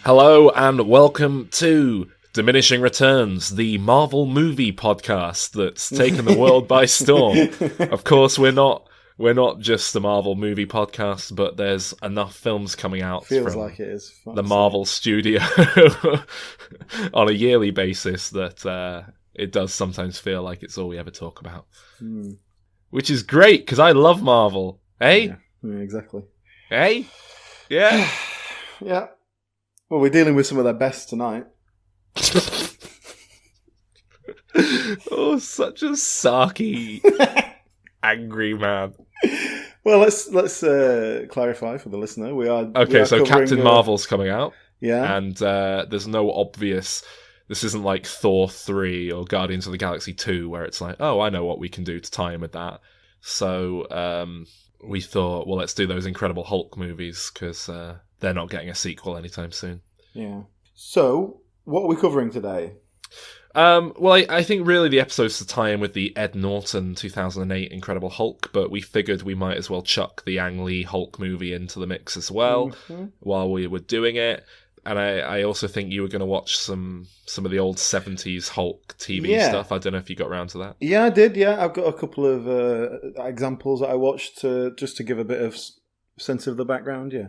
Hello and welcome to Diminishing Returns, the Marvel movie podcast that's taken the world by storm. Of course, we're not just a Marvel movie podcast, but there's enough films coming out Feels from like it is the Marvel studio on a yearly basis that it does sometimes feel like it's all we ever talk about. Which is great, because I love Marvel. Hey? Yeah, exactly. Hey? Yeah? Yeah. Well, we're dealing with some of their best tonight. Oh, such a sarky, angry man. Well, let's clarify for the listener. We are so covering, Captain Marvel's coming out. Yeah. And there's no obvious... This isn't like Thor 3 or Guardians of the Galaxy 2, where it's like, oh, I know what we can do to tie in with that. So we thought, well, let's do those Incredible Hulk movies, because they're not getting a sequel anytime soon. Yeah. So, what are we covering today? Well, I think really the episode's to tie in with the Ed Norton 2008 Incredible Hulk, but we figured we might as well chuck the Ang Lee Hulk movie into the mix as well while we were doing it. And I also think you were going to watch some of the old 70s Hulk TV stuff. I don't know if you got around to that. Yeah, I did, yeah. I've got a couple of examples that I watched just to give a bit of sense of the background, yeah.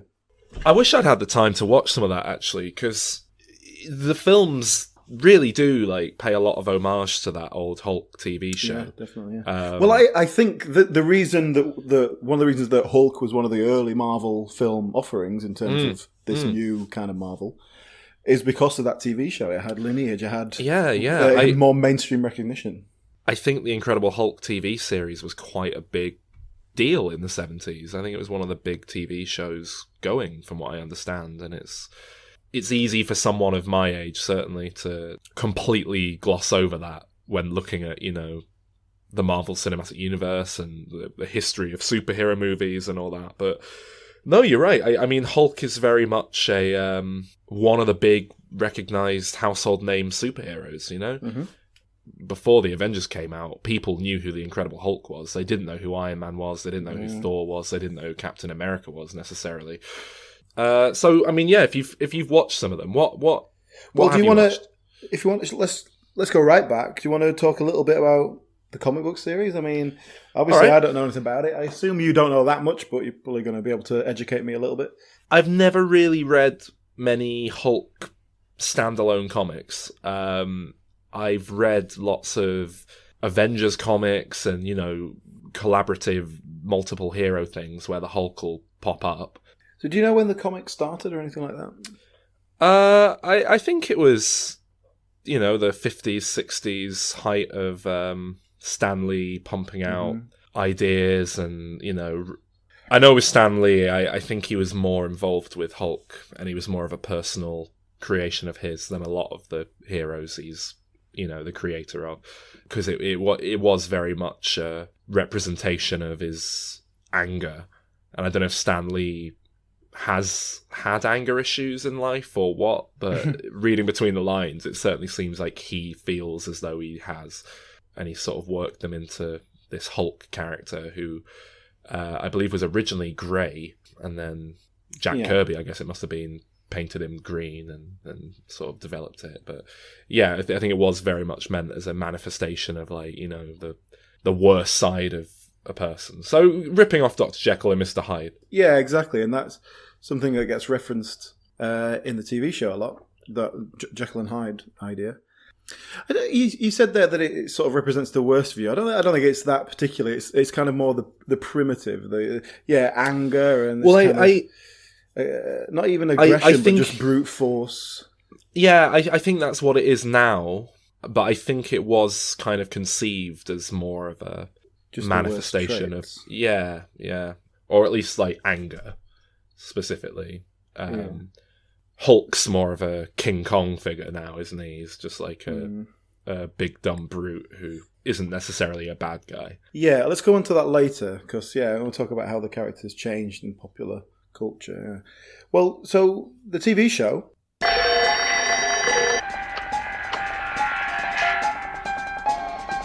I wish I'd had the time to watch some of that, actually, because the films really do pay a lot of homage to that old Hulk TV show. Yeah, definitely. Yeah. Well, I think that one of the reasons that Hulk was one of the early Marvel film offerings in terms of this new kind of Marvel is because of that TV show. It had lineage. It had more mainstream recognition. I think the Incredible Hulk TV series was quite a big deal in the 70s. I think it was one of the big TV shows going, from what I understand, and it's easy for someone of my age, certainly, to completely gloss over that when looking at, the Marvel Cinematic Universe and the history of superhero movies and all that. But no, you're right. I mean, Hulk is very much one of the big recognized household name superheroes, Mm-hmm. Before the Avengers came out, people knew who the Incredible Hulk was. They didn't know who Iron Man was. They didn't know who Thor was. They didn't know who Captain America was necessarily. So I mean, yeah. If you've watched some of them, what do you want to? If you want, let's go right back. Do you want to talk a little bit about the comic book series? I mean, obviously, I don't know anything about it. I assume you don't know that much, but you're probably going to be able to educate me a little bit. I've never really read many Hulk standalone comics. I've read lots of Avengers comics and collaborative multiple hero things where the Hulk will pop up. So do you know when the comic started or anything like that? I think it was, the 50s, 60s height of Stan Lee pumping out ideas and, I know with Stan Lee, I think he was more involved with Hulk and he was more of a personal creation of his than a lot of the heroes he's, the creator of. Because it was very much a representation of his anger. And I don't know if Stan Lee has had anger issues in life or what, but reading between the lines, it certainly seems like he feels as though he has, and he sort of worked them into this Hulk character who I believe was originally grey, and then Jack Kirby, I guess it must have been, painted him green and sort of developed it. But yeah, I think it was very much meant as a manifestation of the worst side of a person. So ripping off Dr. Jekyll and Mr. Hyde. Yeah, exactly, and that's something that gets referenced in the TV show a lot, that Jekyll and Hyde idea. You said there that it sort of represents the worst view. I don't think it's that particular. It's kind of more the primitive, anger and not even aggression, but just brute force. Yeah, I think that's what it is now, but I think it was kind of conceived as more of a just manifestation of or at least anger specifically. Hulk's more of a King Kong figure now, isn't he? He's just a big dumb brute who isn't necessarily a bad guy. Yeah, let's go into that later, because we'll talk about how the character's changed in popular culture. Yeah. Well, so the TV show.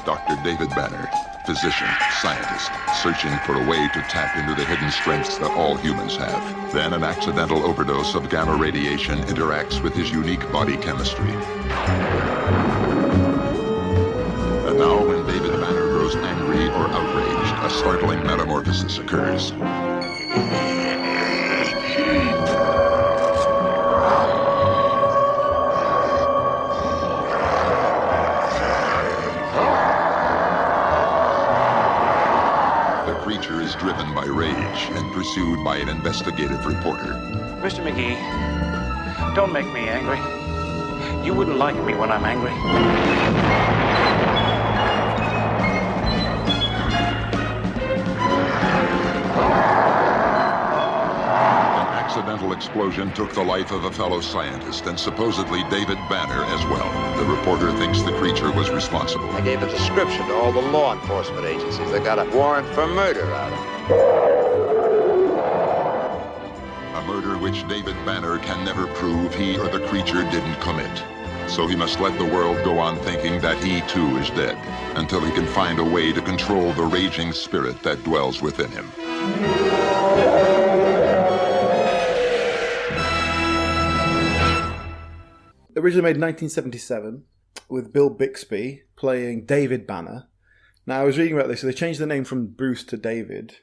Dr. David Banner, physician, scientist, searching for a way to tap into the hidden strengths that all humans have. Then an accidental overdose of gamma radiation interacts with his unique body chemistry. And now when David Banner grows angry or outraged, a startling metamorphosis occurs. Is driven by rage and pursued by an investigative reporter. Mr. McGee, don't make me angry. You wouldn't like me when I'm angry. An accidental explosion took the life of a fellow scientist and supposedly David Banner as well. The reporter thinks the creature was responsible. I gave a description to all the law enforcement agencies. They got a warrant for murder out of it. A murder which David Banner can never prove he or the creature didn't commit. So he must let the world go on thinking that he too is dead, until he can find a way to control the raging spirit that dwells within him. Originally made in 1977 with Bill Bixby playing David Banner. Now, I was reading about this, so they changed the name from Bruce to David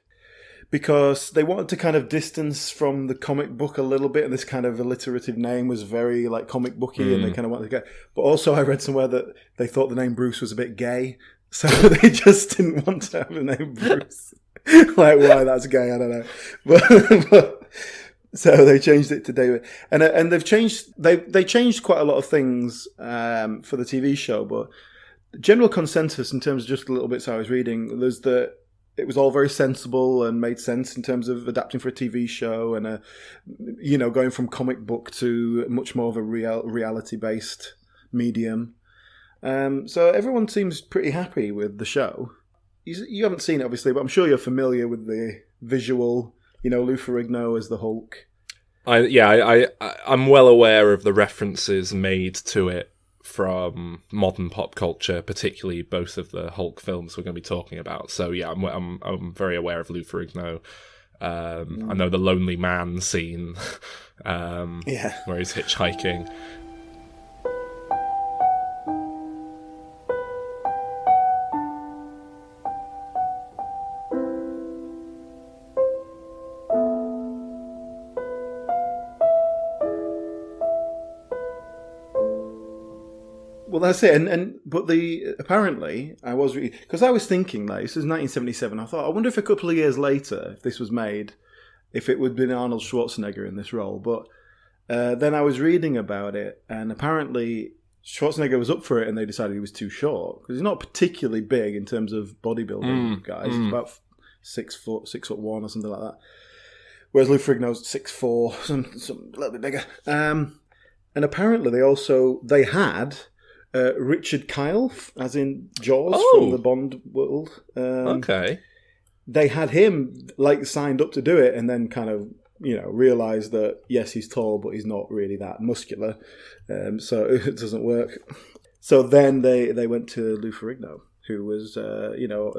because they wanted to kind of distance from the comic book a little bit, and this kind of alliterative name was very like comic booky, and they kind of wanted to go. But also, I read somewhere that they thought the name Bruce was a bit gay, so they just didn't want to have the name Bruce. Like, why that's gay, I don't know. But so they changed it to David, and they've changed they changed quite a lot of things for the TV show. But the general consensus, in terms of just the little bits I was reading, was that it was all very sensible and made sense in terms of adapting for a TV show and going from comic book to much more of a reality based medium. So everyone seems pretty happy with the show. You haven't seen it obviously, but I'm sure you're familiar with the visual. Lou Ferrigno as the Hulk. I'm well aware of the references made to it from modern pop culture, particularly both of the Hulk films we're going to be talking about. So yeah, I'm very aware of Lou Ferrigno. I know the Lonely Man scene, where he's hitchhiking. Well, that's it. But apparently I was because I was thinking like this is 1977. I thought I wonder if a couple of years later, if this was made, if it would have been Arnold Schwarzenegger in this role. But then I was reading about it, and apparently Schwarzenegger was up for it, and they decided he was too short because he's not particularly big in terms of bodybuilding guys. He's about 6'1" or something like that. Whereas Lou Ferrigno's 6'4", some a little bit bigger. And apparently they had. Richard Kyle, as in Jaws from the Bond world. Okay. They had him signed up to do it, and then kind of realised that yes, he's tall, but he's not really that muscular, so it doesn't work. So then they went to Lou Ferrigno, who was a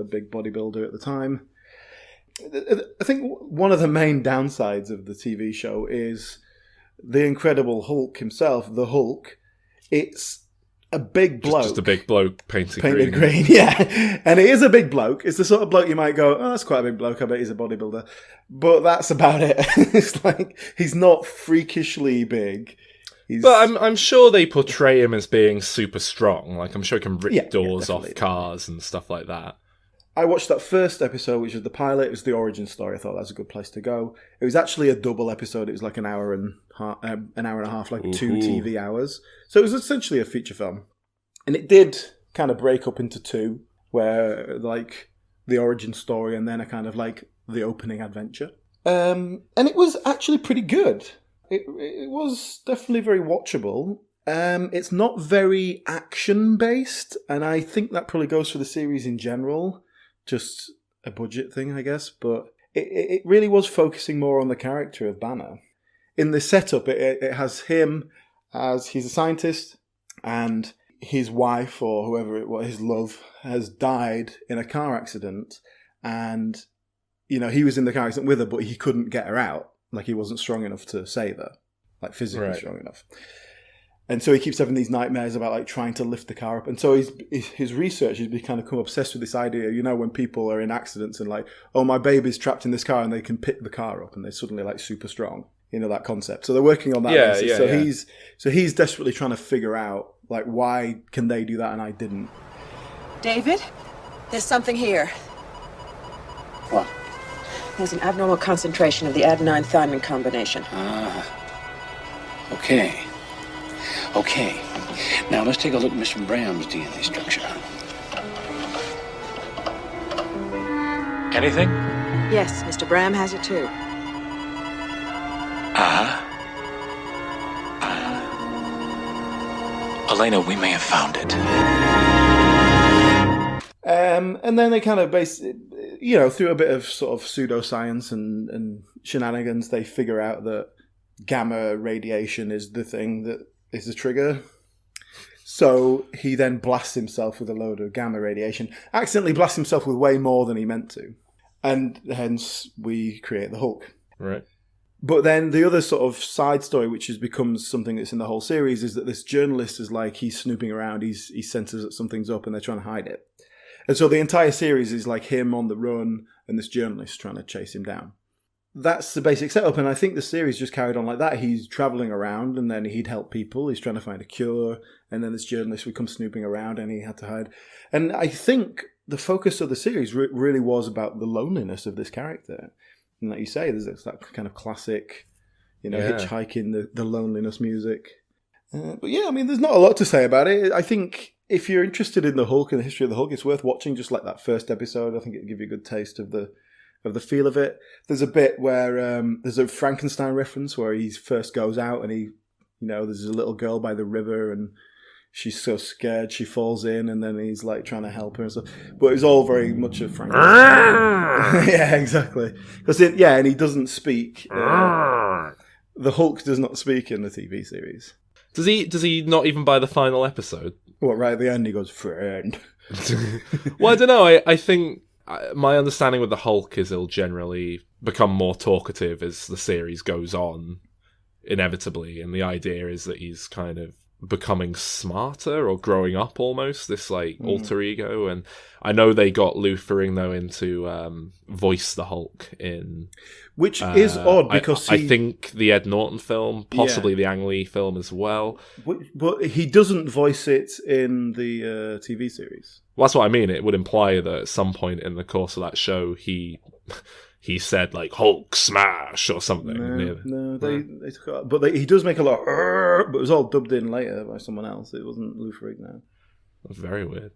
big bodybuilder at the time. I think one of the main downsides of the TV show is the Incredible Hulk himself, the Hulk. It's a big bloke. Just a big bloke painted green, yeah. And it is a big bloke. It's the sort of bloke you might go, oh, that's quite a big bloke. I bet he's a bodybuilder. But that's about it. It's like, he's not freakishly big. But I'm sure they portray him as being super strong. Like, I'm sure he can rip doors off cars and stuff like that. I watched that first episode, which was the pilot. It was the origin story. I thought that was a good place to go. It was actually a double episode. It was like an hour and a half, like 2 TV hours. So it was essentially a feature film. And it did kind of break up into 2, where like the origin story and then a kind of like the opening adventure. And it was actually pretty good. It was definitely very watchable. It's not very action-based, and I think that probably goes for the series in general. Just a budget thing, I guess, but it really was focusing more on the character of Banner. In the setup, it has him as he's a scientist, and his wife or whoever it was, his love, has died in a car accident, and he was in the car accident with her, but he couldn't get her out. Like, he wasn't strong enough to save her, like physically strong enough. And so he keeps having these nightmares about like trying to lift the car up. And so his research has become obsessed with this idea, when people are in accidents and like, oh, my baby's trapped in this car and they can pick the car up and they're suddenly like super strong, that concept. So they're working on that. He's desperately trying to figure out like, why can they do that and I didn't? David, there's something here. What? There's an abnormal concentration of the adenine-thymine combination. Okay. Okay, now let's take a look at Mr. Bram's DNA structure. Anything? Yes, Mr. Bram has it too. Elena, we may have found it. And then they kind of through a bit of sort of pseudoscience and shenanigans, they figure out that gamma radiation is the thing that is the trigger. So he then blasts himself with a load of gamma radiation, accidentally blasts himself with way more than he meant to. And hence we create the Hulk. Right. But then the other sort of side story, which has become something that's in the whole series, is that this journalist is like, he's snooping around, he senses that something's up and they're trying to hide it. And so the entire series is like him on the run and this journalist trying to chase him down. That's the basic setup, and I think the series just carried on like that. He's travelling around, and then he'd help people. He's trying to find a cure, and then this journalist would come snooping around, and he had to hide. And I think the focus of the series really was about the loneliness of this character. And like you say, there's that kind of classic, hitchhiking, the loneliness music. But yeah, I mean, there's not a lot to say about it. I think if you're interested in the Hulk and the history of the Hulk, it's worth watching just like that first episode. I think it'll give you a good taste of the feel of it. There's a bit where there's a Frankenstein reference where he first goes out and he, there's a little girl by the river and she's so scared she falls in, and then he's like trying to help her and stuff. But it's all very much a Frankenstein. Yeah, exactly. And he doesn't speak. The Hulk does not speak in the TV series. Does he not even by the final episode? What, right at the end he goes, friend. Well, I don't know. I think my understanding with the Hulk is he'll generally become more talkative as the series goes on, inevitably. And the idea is that he's kind of becoming smarter or growing up almost, this like alter ego. And I know they got Lou Ferrigno in to voice the Hulk in... Which is odd because I think the Ed Norton film, possibly the Ang Lee film as well. But he doesn't voice it in the TV series. Well, that's what I mean. It would imply that at some point in the course of that show, he said like Hulk smash or something. They took it, but he does make a lot. But it was all dubbed in later by someone else. It wasn't Lou Ferrigno. That's very weird.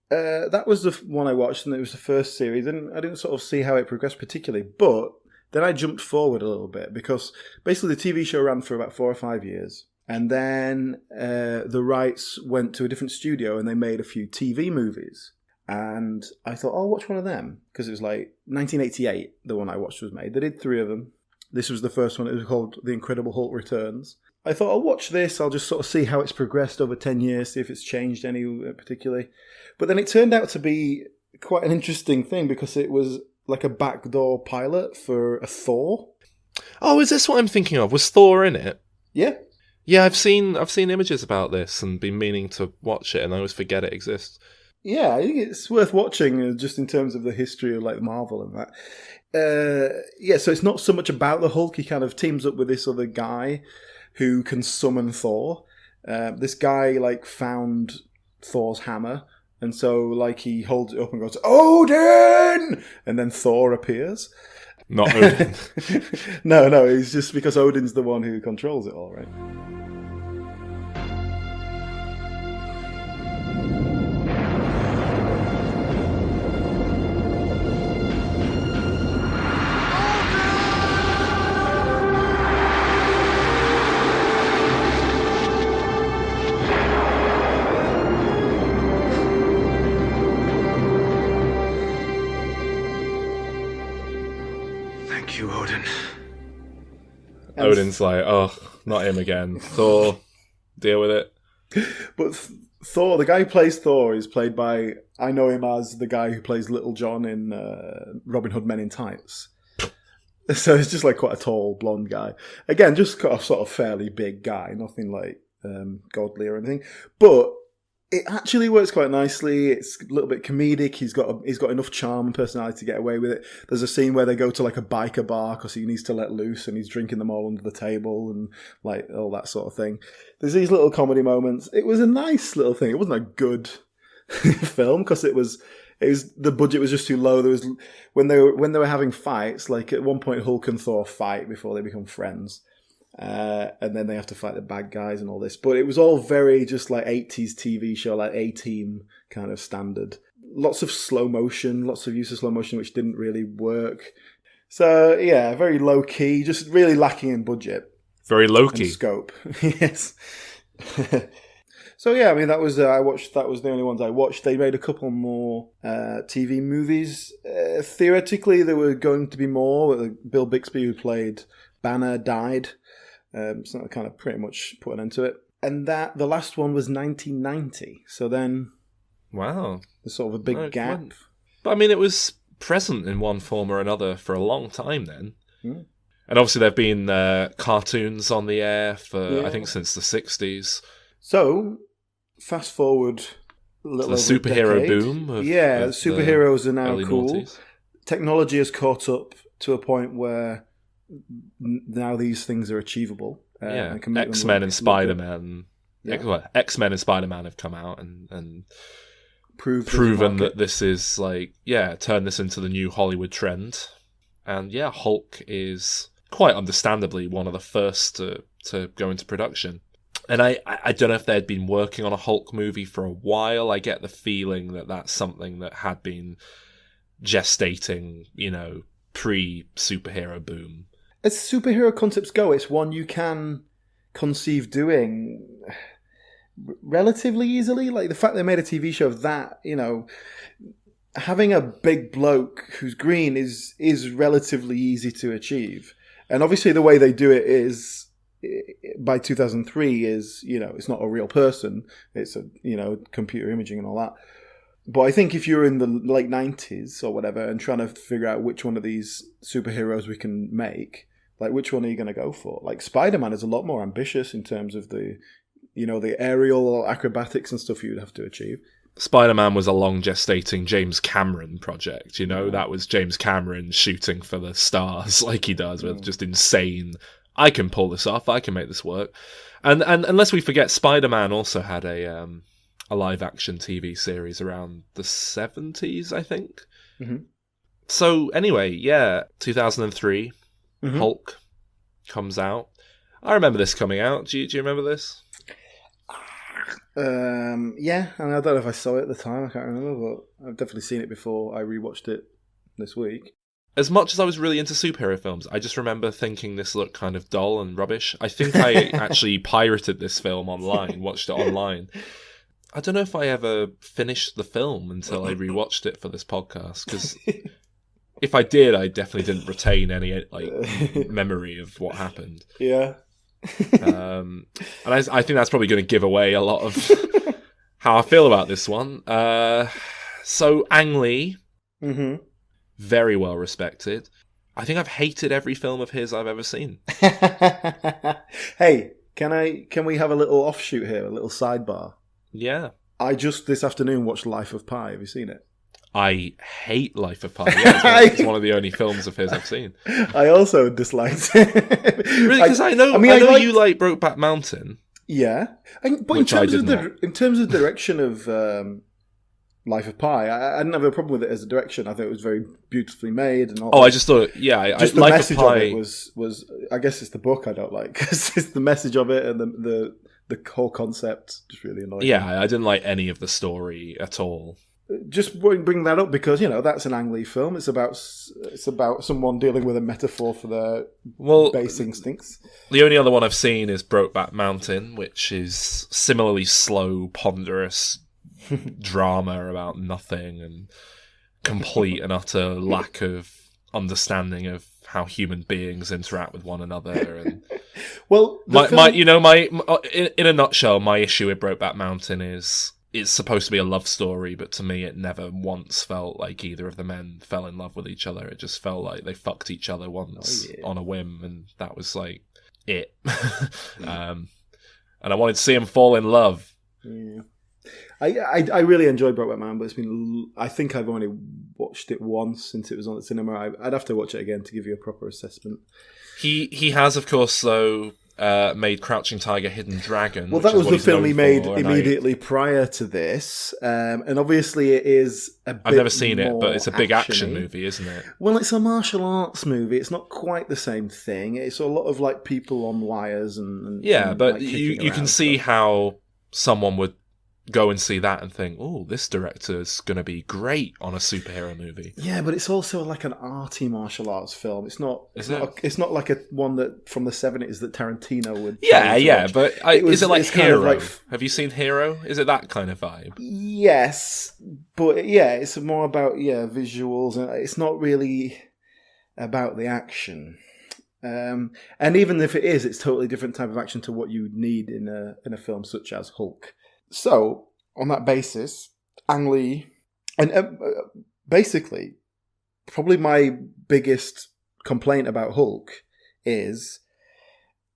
That was the one I watched, and it was the first series, and I didn't sort of see how it progressed particularly. But then I jumped forward a little bit because basically the TV show ran for about 4 or 5 years. And then the rights went to a different studio and they made a few TV movies. And I thought, I'll watch one of them. Because it was like 1988, the one I watched was made. They did 3 of them. This was the first one. It was called The Incredible Hulk Returns. I thought, I'll watch this. I'll just sort of see how it's progressed over 10 years, see if it's changed any particularly. But then it turned out to be quite an interesting thing because it was like a backdoor pilot for a Thor. Oh, is this what I'm thinking of? Was Thor in it? Yeah. Yeah, I've seen images about this and been meaning to watch it, and I always forget it exists. Yeah, I think it's worth watching just in terms of the history of like Marvel and that. So it's not so much about the Hulk. He kind of teams up with this other guy who can summon Thor. This guy like found Thor's hammer, and so like he holds it up and goes, Odin! And then Thor appears. Not Odin. No, it's just because Odin's the one who controls it all, right? You, Odin. Odin's like, oh, not him again. Thor, deal with it. But Thor, the guy who plays Thor, is played by, I know him as the guy who plays Little John in Robin Hood Men in Tights. So it's just like quite a tall, blonde guy. Again, just got a sort of fairly big guy, nothing like godly or anything. But it actually works quite nicely. It's a little bit comedic. He's got enough charm and personality to get away with it. There's a scene where they go to like a biker bar because he needs to let loose, and he's drinking them all under the table and like all that sort of thing. There's these little comedy moments. It was a nice little thing. It wasn't a good film because it was the budget was just too low. There was when they were having fights. Like at one point, Hulk and Thor fight before they become friends. And then they have to fight the bad guys and all this. But it was all very just like 80s TV show, like A-Team kind of standard. Lots of slow motion, lots of use of slow motion, which didn't really work. So, yeah, very low-key, just really lacking in budget. Very low-key. And scope. Yes. So, yeah, I mean, that was the only ones I watched. They made a couple more TV movies. Theoretically, there were going to be more. Bill Bixby, who played Banner, died. So that kind of pretty much put an end to it. And the last one was 1990. So then... Wow. There's sort of a big gap. But I mean, it was present in one form or another for a long time then. Mm. And obviously there have been cartoons on the air for, I think, since the 60s. So, fast forward a little the superhero boom. Superheroes are now cool. Noughties. Technology has caught up to a point where now these things are achievable. X-Men and Spider-Man. X-Men and Spider-Man have come out and proven that this is like, turn this into the new Hollywood trend. And Hulk is quite understandably one of the first to go into production. And I don't know if they'd been working on a Hulk movie for a while. I get the feeling that that's something that had been gestating, pre-superhero boom. As superhero concepts go, it's one you can conceive doing relatively easily. Like the fact they made a TV show of that, having a big bloke who's green is relatively easy to achieve. And obviously the way they do it is, by 2003 is, it's not a real person. It's computer imaging and all that. But I think if you're in the late 90s or whatever and trying to figure out which one of these superheroes we can make, like which one are you going to go for? Like Spider-Man is a lot more ambitious in terms of the aerial acrobatics and stuff you'd have to achieve. Spider-Man was a long gestating James Cameron project, that was James Cameron shooting for the stars like he does with just insane, I can pull this off, I can make this work. And unless we forget, Spider-Man also had a live-action TV series around the 70s, I think. Mm-hmm. So anyway, 2003, Hulk comes out. I remember this coming out. Do you remember this? Yeah, and I don't know if I saw it at the time, I can't remember, but I've definitely seen it before I rewatched it this week. As much as I was really into superhero films, I just remember thinking this looked kind of dull and rubbish. I think I actually pirated this film online, watched it online. I don't know if I ever finished the film until I rewatched it for this podcast, because if I did, I definitely didn't retain any memory of what happened. Yeah. And I think that's probably going to give away a lot of how I feel about this one. So Ang Lee, very well respected. I think I've hated every film of his I've ever seen. Hey, can we have a little offshoot here, a little sidebar? Yeah. I just this afternoon watched Life of Pi. Have you seen it? I hate Life of Pi. Yeah, it's one of the only films of his I've seen. I also disliked it. Really? Because I know you like Brokeback Mountain. Yeah. But in terms of direction of Life of Pi, I didn't have a problem with it as a direction. I thought it was very beautifully made and all. Oh, I just thought, the Life message of it was. I guess it's the book I don't like, because it's the message of it and the whole concept just really annoying. Yeah, I didn't like any of the story at all. Just bring that up because that's an Ang Lee film. It's about someone dealing with a metaphor for their base instincts. The only other one I've seen is Brokeback Mountain, which is similarly slow, ponderous drama about nothing and complete and utter lack of understanding of how human beings interact with one another. And Well, in a nutshell, my issue with Brokeback Mountain is it's supposed to be a love story, but to me, it never once felt like either of the men fell in love with each other. It just felt like they fucked each other once on a whim, and that was like it. And I wanted to see them fall in love. Yeah. I really enjoyed Brokeback Mountain, but I think I've only watched it once since it was on the cinema. I'd have to watch it again to give you a proper assessment. He has, of course, though, made Crouching Tiger, Hidden Dragon. Well, that was the film he made immediately prior to this, and obviously it is a bit I've never seen it, but it's a big action-y. action movie, isn't it? Well, it's a martial arts movie. It's not quite the same thing. It's a lot of like people on wires and but like, you can see how someone would go and see that and think, oh, this director's going to be great on a superhero movie. Yeah, but it's also like an arty martial arts film. It's not. It's not like a one that from the 70s that Tarantino would. Yeah, but is it like Hero? Kind of Have you seen Hero? Is it that kind of vibe? Yes, but yeah, it's more about visuals, and it's not really about the action. And even if it is, it's totally different type of action to what you would need in a film such as Hulk. So, on that basis, Ang Lee, and basically, probably my biggest complaint about Hulk is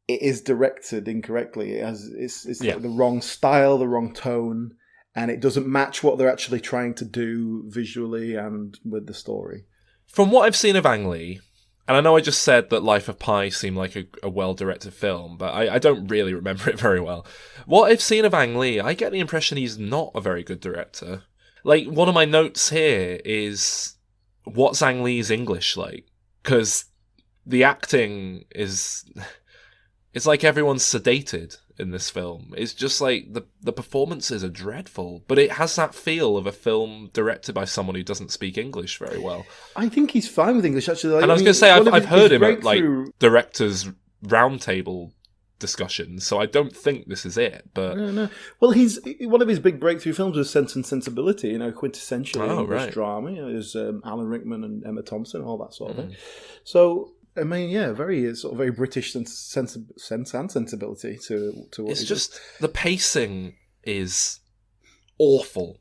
it is directed incorrectly. It's like the wrong style, the wrong tone, and it doesn't match what they're actually trying to do visually and with the story. From what I've seen of Ang Lee, and I know I just said that Life of Pi seemed like a well-directed film, but I don't really remember it very well. What I've seen of Ang Lee, I get the impression he's not a very good director. Like, one of my notes here is, what's Ang Lee's English like? Because the acting is... It's like everyone's sedated in this film. It's just like the performances are dreadful, but it has that feel of a film directed by someone who doesn't speak English very well. I think he's fine with English, actually. Like, and I was going to say, I've heard him at like directors' roundtable discussions, so I don't think this is it. But no. Well, he's one of his big breakthrough films was Sense and Sensibility, quintessentially English drama. There's Alan Rickman and Emma Thompson, all that sort of thing. So. I mean, very British sense and sensibility to what it's just does. The pacing is awful.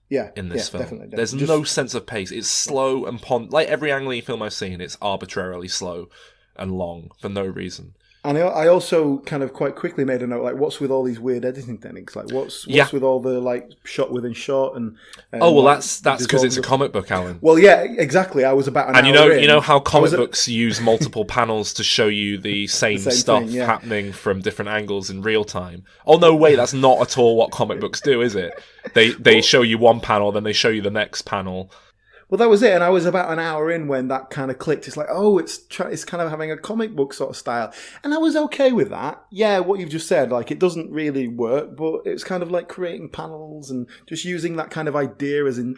Yeah, in this film, definitely. There's no sense of pace. It's slow and like every Ang Lee film I've seen, it's arbitrarily slow and long for no reason. And I also kind of quite quickly made a note, like, what's with all these weird editing techniques? Like, what's with all the, like, shot within shot and that's because it's a comic book, Alan. Well, yeah, exactly. I was about an hour in. You know how comic books use multiple panels to show you the same stuff thing, happening from different angles in real time. Oh, no, wait, that's not at all what comic books do, is it? They show you one panel, then they show you the next panel. Well, that was it, and I was about an hour in when that kind of clicked. It's like, it's kind of having a comic book sort of style, and I was okay with that. Yeah, what you've just said, like, it doesn't really work, but it's kind of like creating panels and just using that kind of idea as an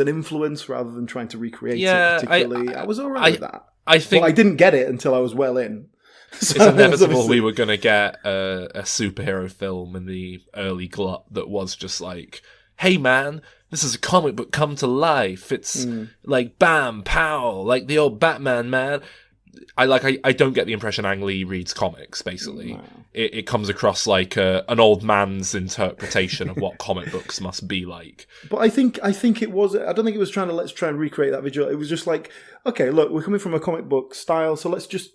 influence rather than trying to recreate it particularly. I was alright with that. I didn't get it until I was well in. So it's inevitable we were going to get a superhero film in the early glut that was just like, hey man, this is a comic book come to life. It's like bam, pow, like the old Batman, man. I don't get the impression Ang Lee reads comics, basically. No. It comes across like an old man's interpretation of what comic books must be like. But I think it was, I don't think it was let's try and recreate that visual. It was just like, okay, look, we're coming from a comic book style, so let's just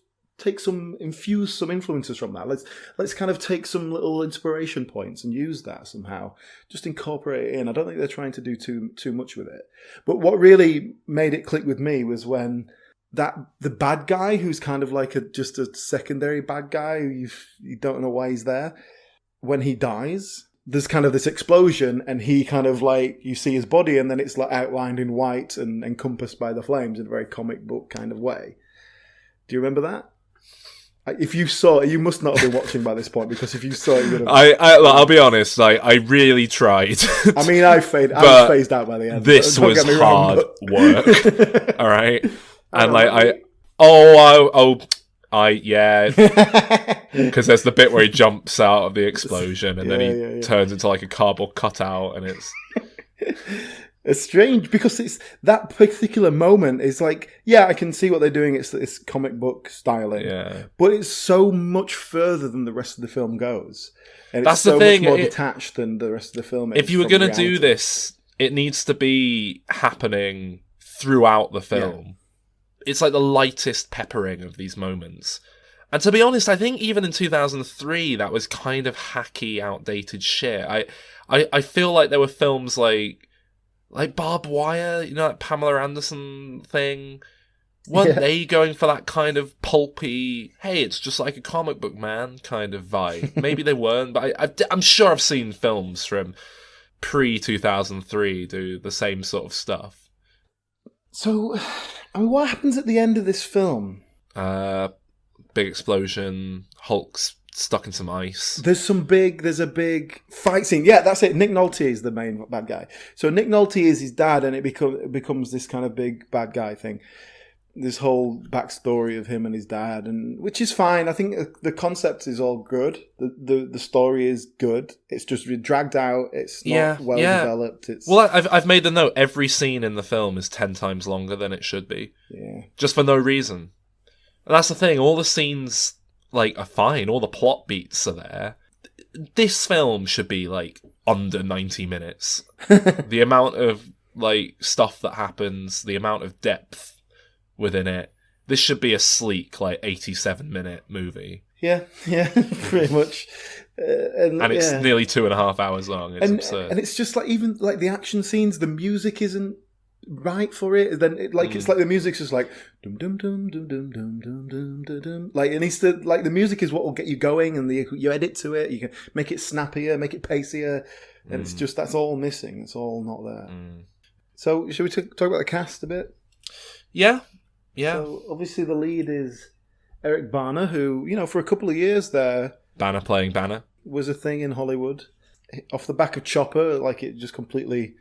infuse some influences from that. Let's kind of take some little inspiration points and use that somehow. Just incorporate it in. I don't think they're trying to do too much with it. But what really made it click with me was when the bad guy, who's kind of like just a secondary bad guy who you don't know why he's there, when he dies, there's kind of this explosion, and he kind of like, you see his body, and then it's like outlined in white and encompassed by the flames in a very comic book kind of way. Do you remember that? If you saw it, you must not have been watching by this point, because if you saw it, you would have... I'll be honest, I really tried. I mean, I was phased out by the end. This was hard work, all right? And because there's the bit where he jumps out of the explosion, and then he turns into like a cardboard cutout, and it's... It's strange because it's that particular moment is like, yeah, I can see what they're doing. It's comic book styling, but it's so much further than the rest of the film goes, and That's it's so the thing. much more detached than the rest of the film. If you were going to do this, it needs to be happening throughout the film. Yeah. It's like the lightest peppering of these moments. And to be honest, I think even in 2003, that was kind of hacky, outdated shit. I feel like there were films like Barbed Wire, you know, that Pamela Anderson thing. Weren't they going for that kind of pulpy, hey, it's just like a comic book, man, kind of vibe? Maybe they weren't, but I'm sure I've seen films from pre-2003 do the same sort of stuff. So, what happens at the end of this film? Big explosion, Hulk's stuck in some ice. There's a big fight scene. Yeah, that's it. Nick Nolte is the main bad guy. So Nick Nolte is his dad, and it becomes this kind of big bad guy thing. This whole backstory of him and his dad, and which is fine. I think the concept is all good. The story is good. It's just dragged out. It's not developed. Well, I've made the note. Every scene in the film is 10 times longer than it should be. Yeah, just for no reason. And that's the thing. All the scenes are fine. All the plot beats are there. This film should be under 90 minutes. The amount of stuff that happens, the amount of depth within it. This should be a sleek 87-minute movie. Yeah, pretty much. And it's nearly 2.5 hours long. It's absurd. And it's just even the action scenes, the music isn't right for it. Then it's like the music's just dum dum dum dum dum dum dum dum dum. It needs to the music is what will get you going, and you edit to it. You can make it snappier, make it pacier, and it's just that's all missing. It's all not there. So should we talk about the cast a bit? Yeah. So obviously the lead is Eric Bana, who for a couple of years there, Banner playing Banner was a thing in Hollywood. Off the back of Chopper, it just completely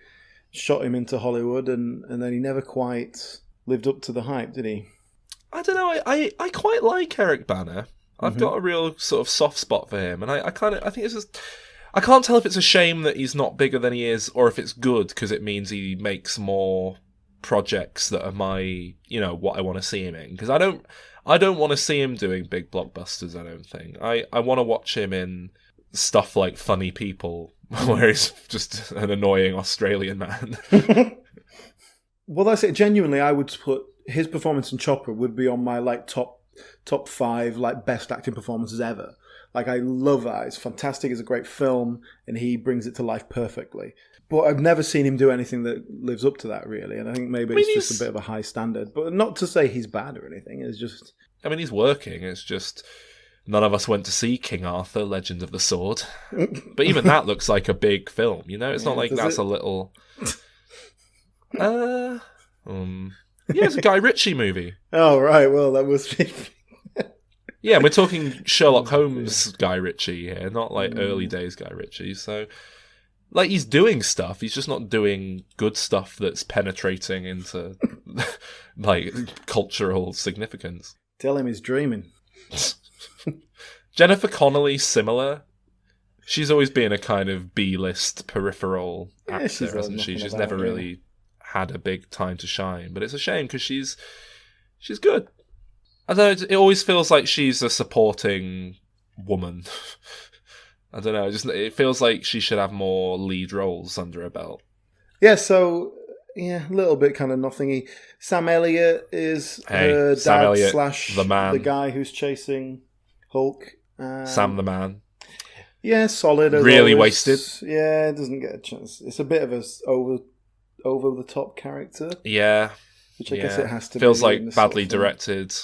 shot him into Hollywood, and then he never quite lived up to the hype, did he? I don't know. I quite like Eric Bana. I've got a real sort of soft spot for him, and I think it's just, I can't tell if it's a shame that he's not bigger than he is, or if it's good because it means he makes more projects that are my, what I want to see him in. Because I don't want to see him doing big blockbusters. I don't think. I want to watch him in stuff like Funny People, where he's just an annoying Australian man. Well, that's it. Genuinely, I would put his performance in Chopper would be on my top 5 best acting performances ever. I love that. It's fantastic. It's a great film, and he brings it to life perfectly. But I've never seen him do anything that lives up to that, really. And I think maybe it's just a bit of a high standard. But not to say he's bad or anything. It's just... he's working. It's just... None of us went to see King Arthur, Legend of the Sword. But even that looks like a big film, It's not like that's a little... it's a Guy Ritchie movie. Oh, right. Well, that must be... Yeah, we're talking Sherlock Holmes Guy Ritchie here, not early days Guy Ritchie. So, he's doing stuff. He's just not doing good stuff that's penetrating into, cultural significance. Tell him he's dreaming. Jennifer Connelly, similar. She's always been a kind of B-list peripheral actor, hasn't she? She's never really had a big time to shine. But it's a shame because she's good. I don't know, it always feels like she's a supporting woman. I don't know, it feels like she should have more lead roles under her belt. Yeah, so, a little bit kind of nothingy. Sam Elliott is her dad Elliott, / the man. The guy who's chasing Hulk. Sam the man. Yeah, solid. As really always. wasted. Yeah, it doesn't get a chance. It's a bit of a over the top character. Yeah. Which I guess it has to feels be. Feels like badly directed.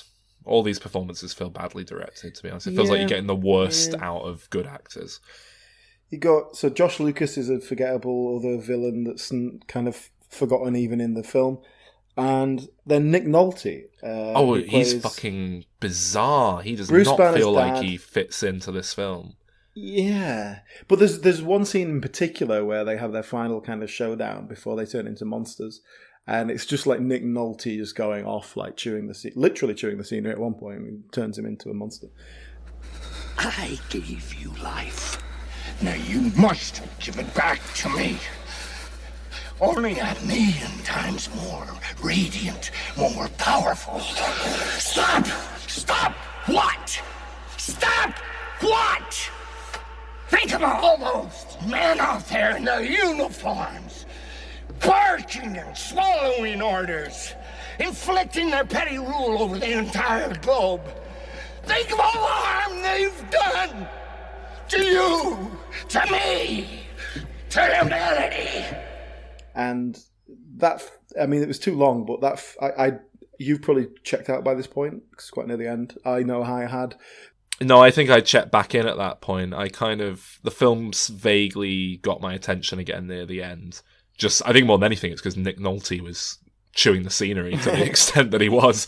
All these performances feel badly directed, to be honest. It feels like you're getting the worst out of good actors. So Josh Lucas is a forgettable other villain that's kind of forgotten even in the film. And then Nick Nolte. He's fucking bizarre. He does not feel like he fits into this film. Yeah. But there's one scene in particular where they have their final kind of showdown before they turn into monsters. And it's just like Nick Nolte just going off, literally chewing the scenery at one point, and turns him into a monster. I gave you life. Now you must give it back to me. only a million times more radiant, more powerful. Stop! Stop! What? Stop! What? Think of all those men out there in their uniforms, barking and swallowing orders, inflicting their petty rule over the entire globe. Think of all the harm they've done to you, to me, to humanity. And that, I mean, it was too long, but that, you've probably checked out by this point. It's quite near the end. I know how I had. No, I think I checked back in at that point. The film's vaguely got my attention again near the end. I think more than anything, it's because Nick Nolte was chewing the scenery to the extent that he was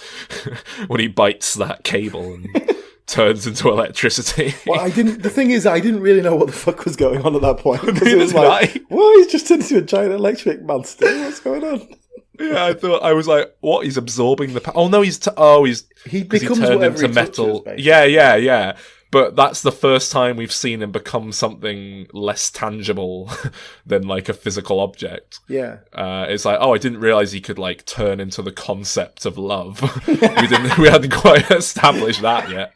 when he bites that cable and turns into electricity. Well, the thing is, I didn't really know what the fuck was going on at that point. Because it was like, well, he's just turned into a giant electric monster. What's going on? Yeah, I was like, what? He's absorbing the power. Oh no, he becomes turned whatever into he metal. touches, Yeah. But that's the first time we've seen him become something less tangible than like a physical object. Yeah. It's like, I didn't realize he could like turn into the concept of love. We hadn't quite established that yet.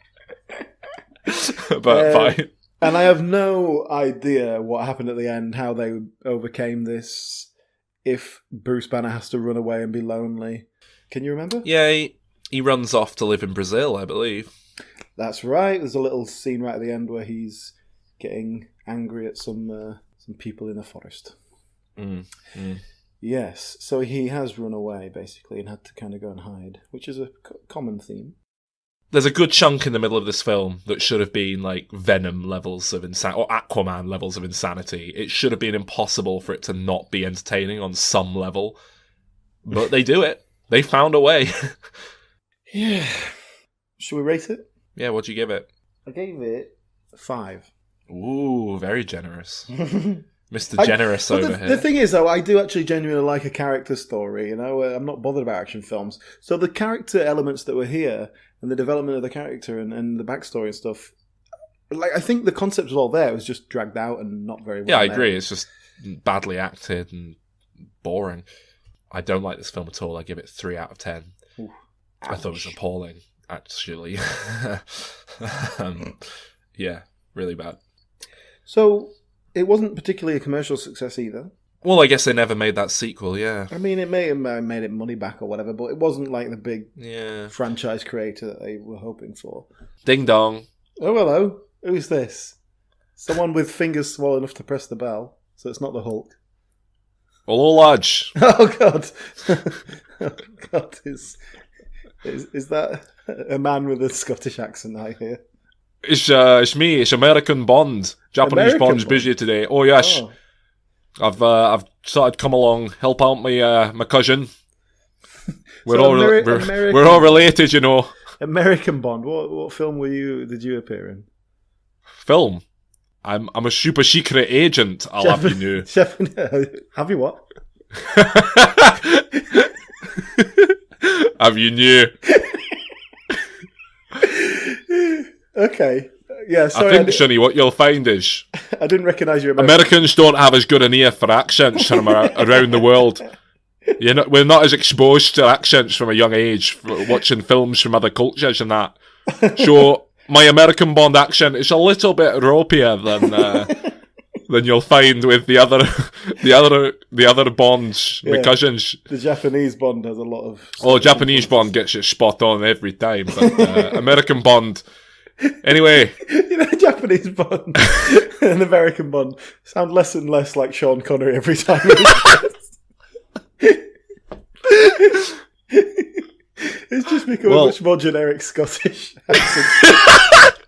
But fine. And I have no idea what happened at the end, how they overcame this. If Bruce Banner has to run away and be lonely. Can you remember? Yeah, he runs off to live in Brazil, I believe. That's right. There's a little scene right at the end where he's getting angry at some people in a forest. Yes, so he has run away, basically, and had to kind of go and hide, which is a common theme. There's a good chunk in the middle of this film that should have been like Venom levels of insanity, or Aquaman levels of insanity. It should have been impossible for it to not be entertaining on some level. But they do it. They found a way. Yeah. Should we rate it? Yeah, what'd you give it? I gave it 5. Ooh, very generous. Mr. Generous over here. The thing is, though, I do actually genuinely like a character story. You know, I'm not bothered about action films. So the character elements that were here, and the development of the character and the backstory and stuff, like I think the concept was all there. It was just dragged out and not very well. Yeah, I agree. It's just badly acted and boring. I don't like this film at all. I give it 3 out of 10. Ooh, I thought it was appalling, actually. Yeah, really bad. So it wasn't particularly a commercial success either. Well, I guess they never made that sequel, yeah. I mean, it may have made it money back or whatever, but it wasn't like the big franchise creator that they were hoping for. Ding dong. Oh, hello. Who's this? Someone with fingers small enough to press the bell, so it's not the Hulk. Hello, lads. Oh, God. Oh, God. Is that a man with a Scottish accent, I hear? It's me. It's American Bond. Japanese Bond's busy today. Oh, yes. Oh. I've started to come along, help out my cousin. We're So all American- we're all related, you know. American Bond. What film did you appear in? Film. I'm a super secret agent. I'll have you know. Have you what? Have you knew? Okay. Yeah, sorry. I think, Sonny, what you'll find is I didn't recognise your Americans don't have as good an ear for accents from around the world. We're not as exposed to accents from a young age, watching films from other cultures and that. So my American Bond accent is a little bit ropier than you'll find with the other Bonds, my cousins. The Japanese Bond has a lot of. Japanese Bond gets it spot on every time, but American Bond. Anyway, Japanese Bond and American Bond sound less and less like Sean Connery every time. It's just become a much more generic Scottish accent.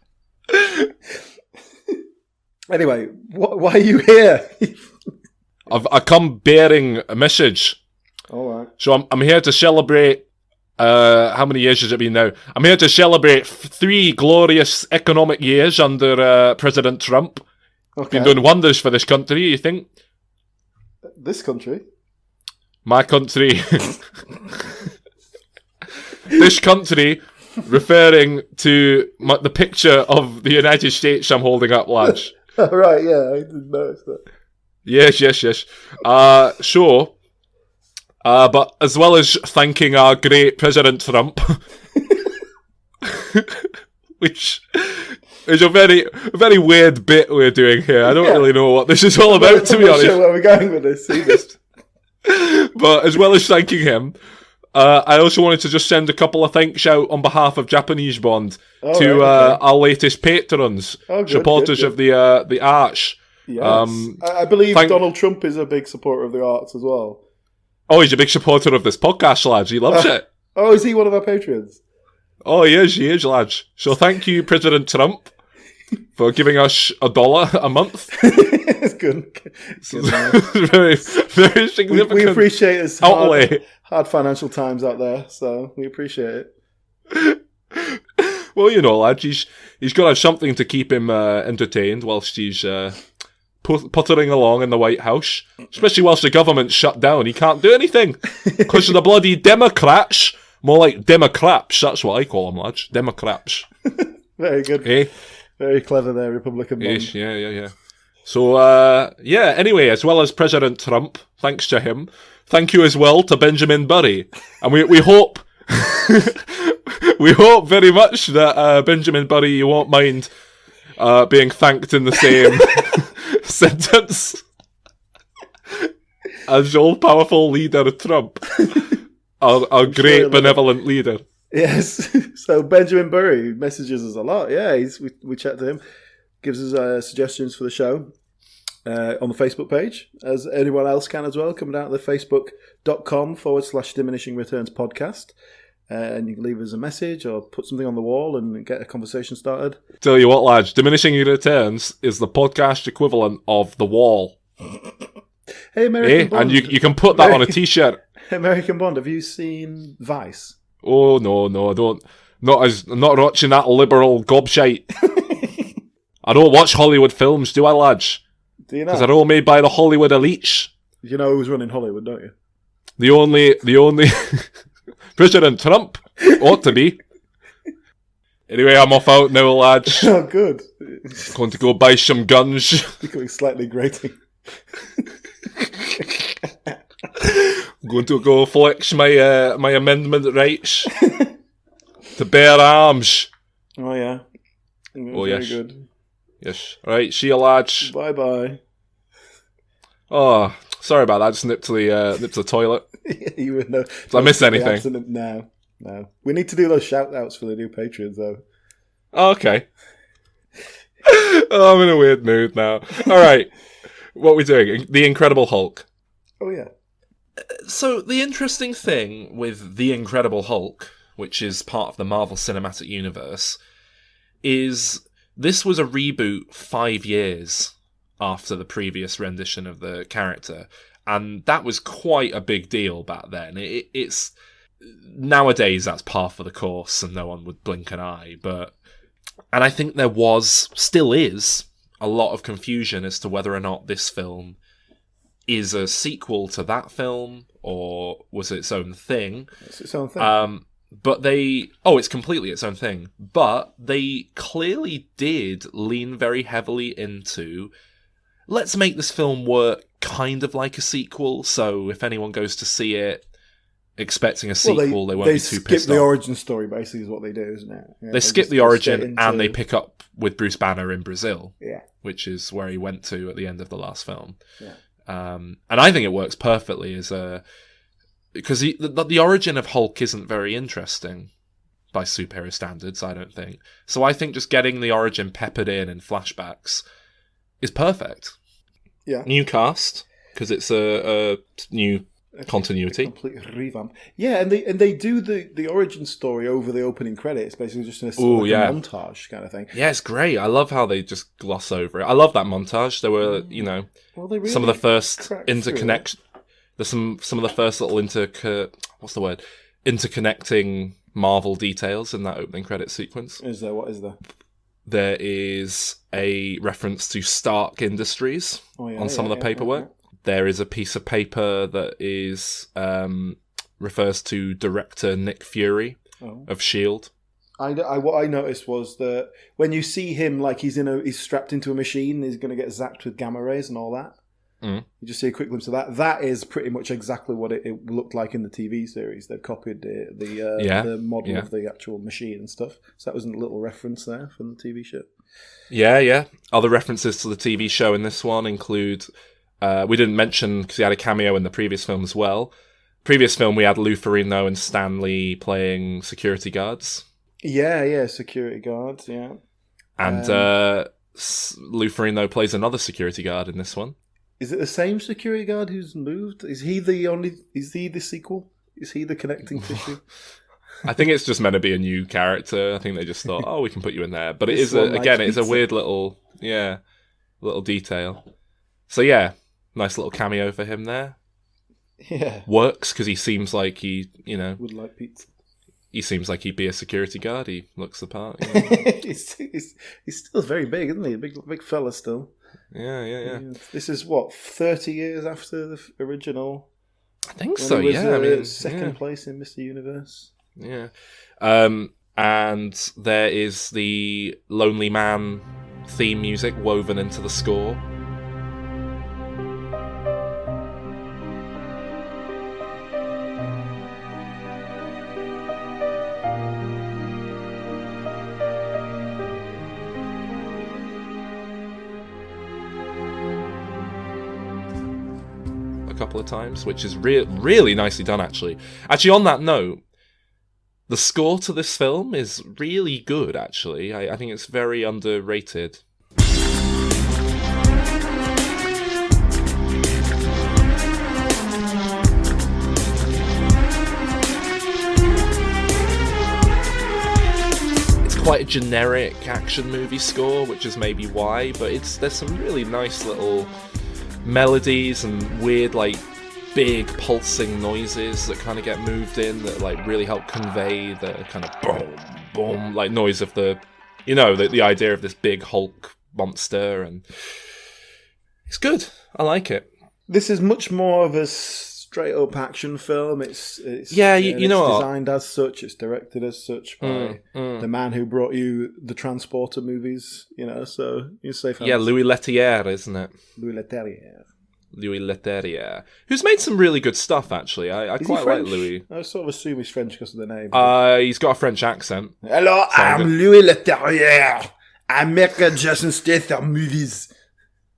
Anyway, why are you here? I come bearing a message. All right. So I'm here to celebrate. How many years has it been now? I'm here to celebrate 3 glorious economic years under President Trump. Okay. Been doing wonders for this country, you think? This country? My country. This country, referring to the picture of the United States I'm holding up, lads. Right, yeah, I didn't notice that. Yes. So, But as well as thanking our great President Trump, which is a very weird bit we're doing here. I don't really know what this is all about, to be honest. I'm not sure where we're going with this either. But as well as thanking him, I also wanted to just send a couple of thanks out on behalf of Japanese Bond to our latest patrons, supporters of the arts. Yes. I believe Donald Trump is a big supporter of the arts as well. Oh, he's a big supporter of this podcast, lads. He loves it. Oh, is he one of our patrons? Oh, he is, lads. So thank you, President Trump, for giving us $1 a month. It's good. Very, very significant. We appreciate his outlay. Hard financial times out there, so we appreciate it. Well, you know, lads, he's got to have something to keep him entertained whilst he's puttering along in the White House, especially whilst the government's shut down. He can't do anything because of the bloody Democrats. More like Democrats, that's what I call them, lads. Democrats. Very good. Eh? Very clever there, Republican Bond. Yeah. So, anyway, as well as President Trump, thanks to him, thank you as well to Benjamin Burry. And we hope we hope very much that Benjamin Burry, you won't mind being thanked in the same sentence as all-powerful leader Trump, our great benevolent leader. Yes. So Benjamin Burry messages us a lot. Yeah, we chat to him, gives us suggestions for the show on the Facebook page, as anyone else can as well. Come down to the facebook.com/Diminishing Returns podcast. And you can leave us a message or put something on the wall and get a conversation started. Tell you what, lads, Diminishing Returns is the podcast equivalent of The Wall. Hey, American Bond. And you can put that on a t-shirt. American Bond, have you seen Vice? Oh, no, I don't. I'm not watching that liberal gobshite. I don't watch Hollywood films, do I, lads? Do you know? Because they're all made by the Hollywood elites. You know who's running Hollywood, don't you? The only... President Trump ought to be. Anyway, I'm off out now, lads. Oh, good. Going to go buy some guns. Becoming slightly grating. I'm going to go flex my amendment rights to bear arms. Oh, yeah. Very yes. good. Yes. Right, see you, lads. Bye-bye. Oh, sorry about that. Just nipped to the toilet. You would know. Did I miss anything? No. We need to do those shout-outs for the new patrons, though. Oh, okay. I'm in a weird mood now. All right. What are we doing? The Incredible Hulk. Oh, yeah. So, the interesting thing with The Incredible Hulk, which is part of the Marvel Cinematic Universe, is this was a reboot 5 years after the previous rendition of the character. And that was quite a big deal back then. It's nowadays that's par for the course and no one would blink an eye. And I think there still is, a lot of confusion as to whether or not this film is a sequel to that film or was it its own thing. It's its own thing. But it's completely its own thing. But they clearly did lean very heavily into, let's make this film work kind of like a sequel, so if anyone goes to see it expecting a sequel, they won't be too pissed off. They skip the origin story, basically, is what they do, isn't it? Yeah, they skip the origin and they pick up with Bruce Banner in Brazil, yeah, which is where he went to at the end of the last film. Yeah. And I think it works perfectly because the origin of Hulk isn't very interesting by superhero standards, I don't think. So I think just getting the origin peppered in flashbacks is perfect. Yeah. New cast, because it's a new continuity. A complete revamp. Yeah, and they do the origin story over the opening credits, basically just in a montage kind of thing. Yeah, it's great. I love how they just gloss over it. I love that montage. There were, really some of the first interconnection. There's some of the first little interconnecting Marvel details in that opening credit sequence. Is there? What is there? There is a reference to Stark Industries on some of the paperwork. Yeah. There is a piece of paper that is refers to director Nick Fury of S.H.I.E.L.D. What I noticed was that when you see him, like he's strapped into a machine, he's going to get zapped with gamma rays and all that. You just see a quick glimpse of that. That is pretty much exactly what it looked like in the TV series. They've copied the model of the actual machine and stuff. So that was a little reference there from the TV show. Yeah. Other references to the TV show in this one include, we didn't mention, because he had a cameo in the previous film as well. Previous film, we had Lou Ferrigno and Stan Lee playing security guards. Yeah, security guards, yeah. And Lou Ferrigno plays another security guard in this one. Is it the same security guard who's moved? Is he the sequel? Is he the connecting tissue? I think it's just meant to be a new character. I think they just thought, we can put you in there. But it is, it's a weird little detail. So yeah, nice little cameo for him there. Yeah. Works, because he seems like he, would like pizza. He seems like he'd be a security guard. He looks the part. He's still very big, isn't he? A big fella still. Yeah. This is, 30 years after the original? I think so, yeah. Second place in Mr. Universe. Yeah. And there is the Lonely Man theme music woven into the score. Couple of times, which is really nicely done, actually. Actually, on that note, the score to this film is really good, actually. I think it's very underrated. It's quite a generic action movie score, which is maybe why, but there's some really nice little melodies and weird, big pulsing noises that kind of get moved in that really help convey the kind of boom, boom, noise of the idea of this big Hulk monster, and it's good. I like it. This is much more of a straight up action film. It's designed as such. It's directed as such by the man who brought you the Transporter movies. So you're safe. Yeah, Louis Leterrier, isn't it? Louis Leterrier, who's made some really good stuff, actually. I quite like Louis. I sort of assume he's French because of the name. He's got a French accent. Hello, I'm Louis Leterrier. I make Jason Statham movies.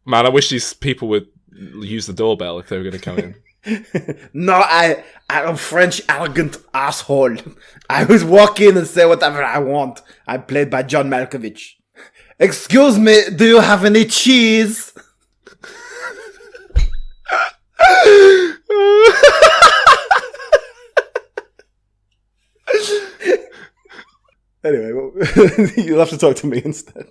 Man, I wish these people would use the doorbell if they were going to come in. No, I'm a French arrogant asshole. I would walk in and say whatever I want. I'm played by John Malkovich. Excuse me, do you have any cheese? Anyway, you'll have to talk to me instead.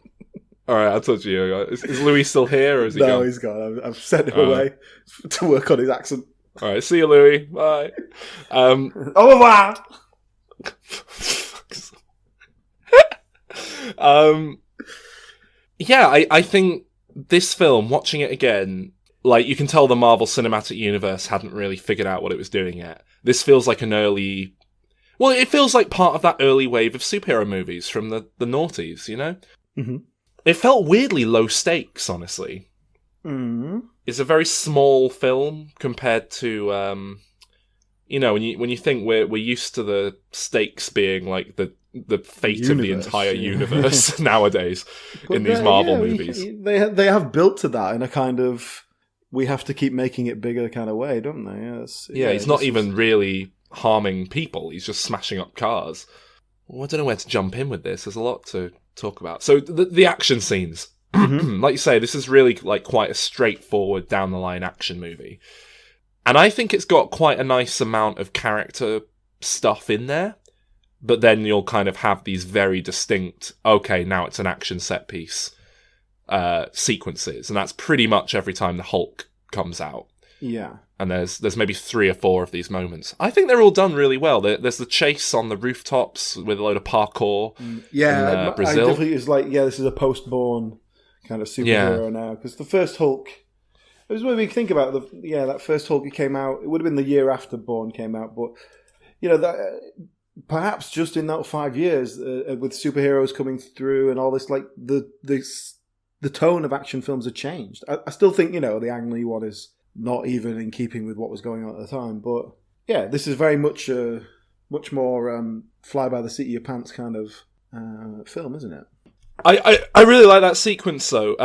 All right, I'll talk to you. Is Louis still here, or is he gone? No, he's gone. I've sent him away to work on his accent. All right, see you, Louis. Bye. Au revoir. I think this film, watching it again, you can tell the Marvel Cinematic Universe hadn't really figured out what it was doing yet. This feels like it feels like part of that early wave of superhero movies from the noughties, Mm-hmm. It felt weirdly low stakes, honestly. Mm-hmm. It's a very small film compared to, when you think we're used to the stakes being the fate of the entire universe nowadays in these Marvel movies. They have built to that in a kind of, we have to keep making it bigger kind of way, don't they? He's not even really harming people. He's just smashing up cars. Well, I don't know where to jump in with this. There's a lot to talk about. So the action scenes. Mm-hmm. Like you say, this is really quite a straightforward, down-the-line action movie. And I think it's got quite a nice amount of character stuff in there. But then you'll kind of have these very distinct, okay, now it's an action set piece sequences. And that's pretty much every time the Hulk comes out. Yeah. And there's maybe 3 or 4 of these moments. I think they're all done really well. There's the chase on the rooftops with a load of parkour in Brazil. I definitely was this is a post-born kind of superhero now. Because the first Hulk, it was when we think about that first Hulk came out, it would have been the year after Bourne came out. But, that perhaps just in that 5 years, with superheroes coming through and all this, the the tone of action films have changed. I still think, the Ang Lee one is not even in keeping with what was going on at the time. But yeah, this is very much much more fly by the seat of your pants kind of film, isn't it? I really like that sequence though,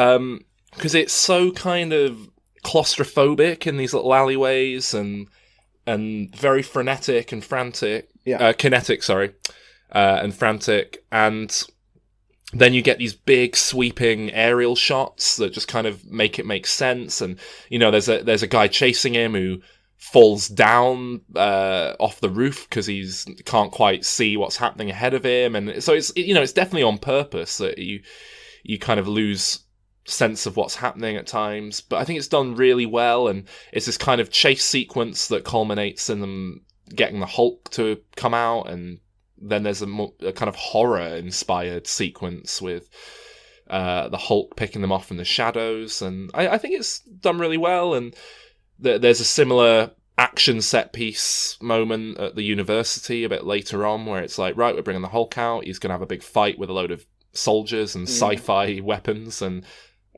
because it's so kind of claustrophobic in these little alleyways and very frenetic and frantic. Yeah. Kinetic, sorry, and frantic, and then you get these big sweeping aerial shots that just kind of make it make sense. And there's a guy chasing him who falls down off the roof because he's can't quite see what's happening ahead of him, and so it's definitely on purpose that you kind of lose sense of what's happening at times. But I think it's done really well, and it's this kind of chase sequence that culminates in them getting the Hulk to come out, and then there's a kind of horror-inspired sequence with the Hulk picking them off in the shadows, and I think it's done really well. And there's a similar action set-piece moment at the university a bit later on where it's like, right, we're bringing the Hulk out, he's going to have a big fight with a load of soldiers and sci-fi weapons, and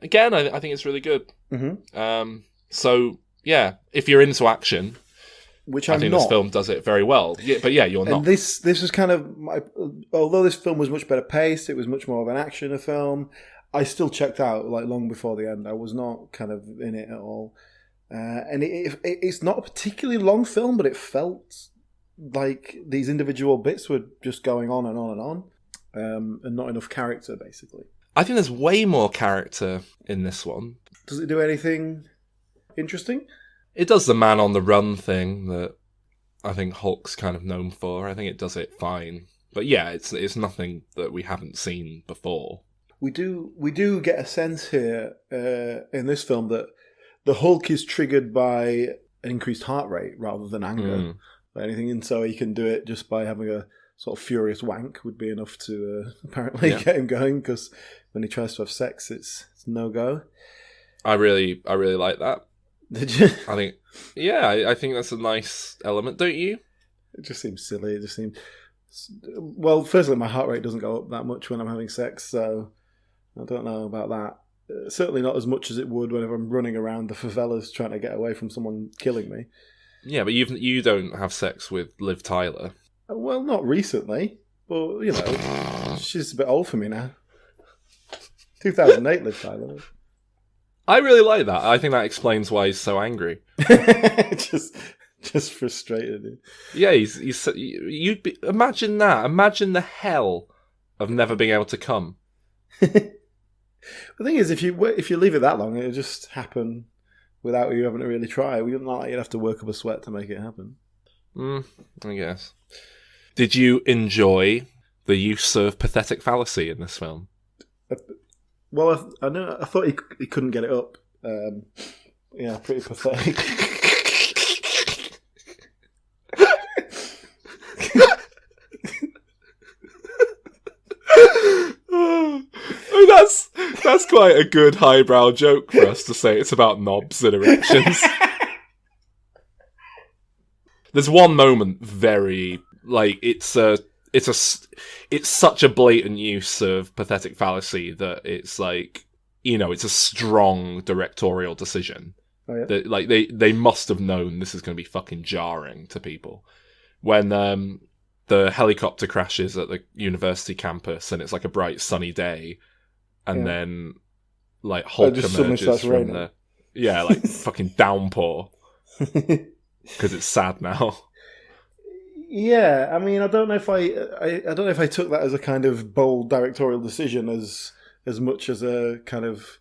again, I think it's really good. Mm-hmm. So, yeah, if you're into action... Which I think this film does it very well. Yeah, but yeah, you're not. And this was kind of although this film was much better paced, it was much more of an action film. I still checked out like long before the end. I was not kind of in it at all. And it's not a particularly long film, but it felt like these individual bits were just going on and on and on, and not enough character, basically. I think there's way more character in this one. Does it do anything interesting? It does the man on the run thing that I think Hulk's kind of known for. I think it does it fine. But yeah, it's nothing that we haven't seen before. We do get a sense here in this film that the Hulk is triggered by an increased heart rate rather than anger or anything, and so he can do it just by having a sort of furious wank would be enough to apparently get him going, because when he tries to have sex, it's no go. I really like that. Did you? I think, yeah, I think that's a nice element, don't you? It just seems silly. It just seems... Well, firstly, my heart rate doesn't go up that much when I'm having sex, so I don't know about that. Certainly not as much as it would whenever I'm running around the favelas trying to get away from someone killing me. Yeah, but you don't have sex with Liv Tyler. Well, not recently, but, she's a bit old for me now. 2008 Liv Tyler. I really like that. I think that explains why he's so angry. just frustrated. Yeah, you'd be, imagine that. Imagine the hell of never being able to come. The thing is, if you leave it that long, it'll just happen without you having to really try. Not like you'd have to work up a sweat to make it happen. I guess. Did you enjoy the use of pathetic fallacy in this film? Well, I thought he couldn't get it up. Yeah, pretty pathetic. That's quite a good highbrow joke for us to say. It's about knobs and erections. There's one moment it's such a blatant use of pathetic fallacy that it's like, it's a strong directorial decision. Oh, yeah? That they must have known this is going to be fucking jarring to people. When the helicopter crashes at the university campus and it's like a bright sunny day, and then like Hulk emerges from the fucking downpour because it's sad now. Yeah, I mean, I don't know if I took that as a kind of bold directorial decision as much as a kind of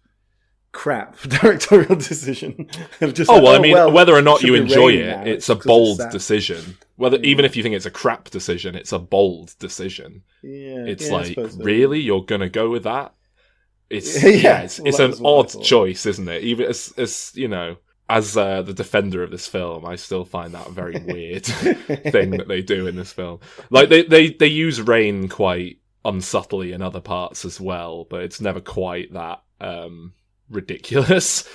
crap directorial decision. Whether or not you enjoy it, it's a bold decision. Even if you think it's a crap decision, it's a bold decision. Yeah, it's really, you're gonna go with that? It's an odd choice, isn't it? Even as the defender of this film, I still find that a very weird thing that they do in this film. Like they use rain quite unsubtly in other parts as well, but it's never quite that ridiculous.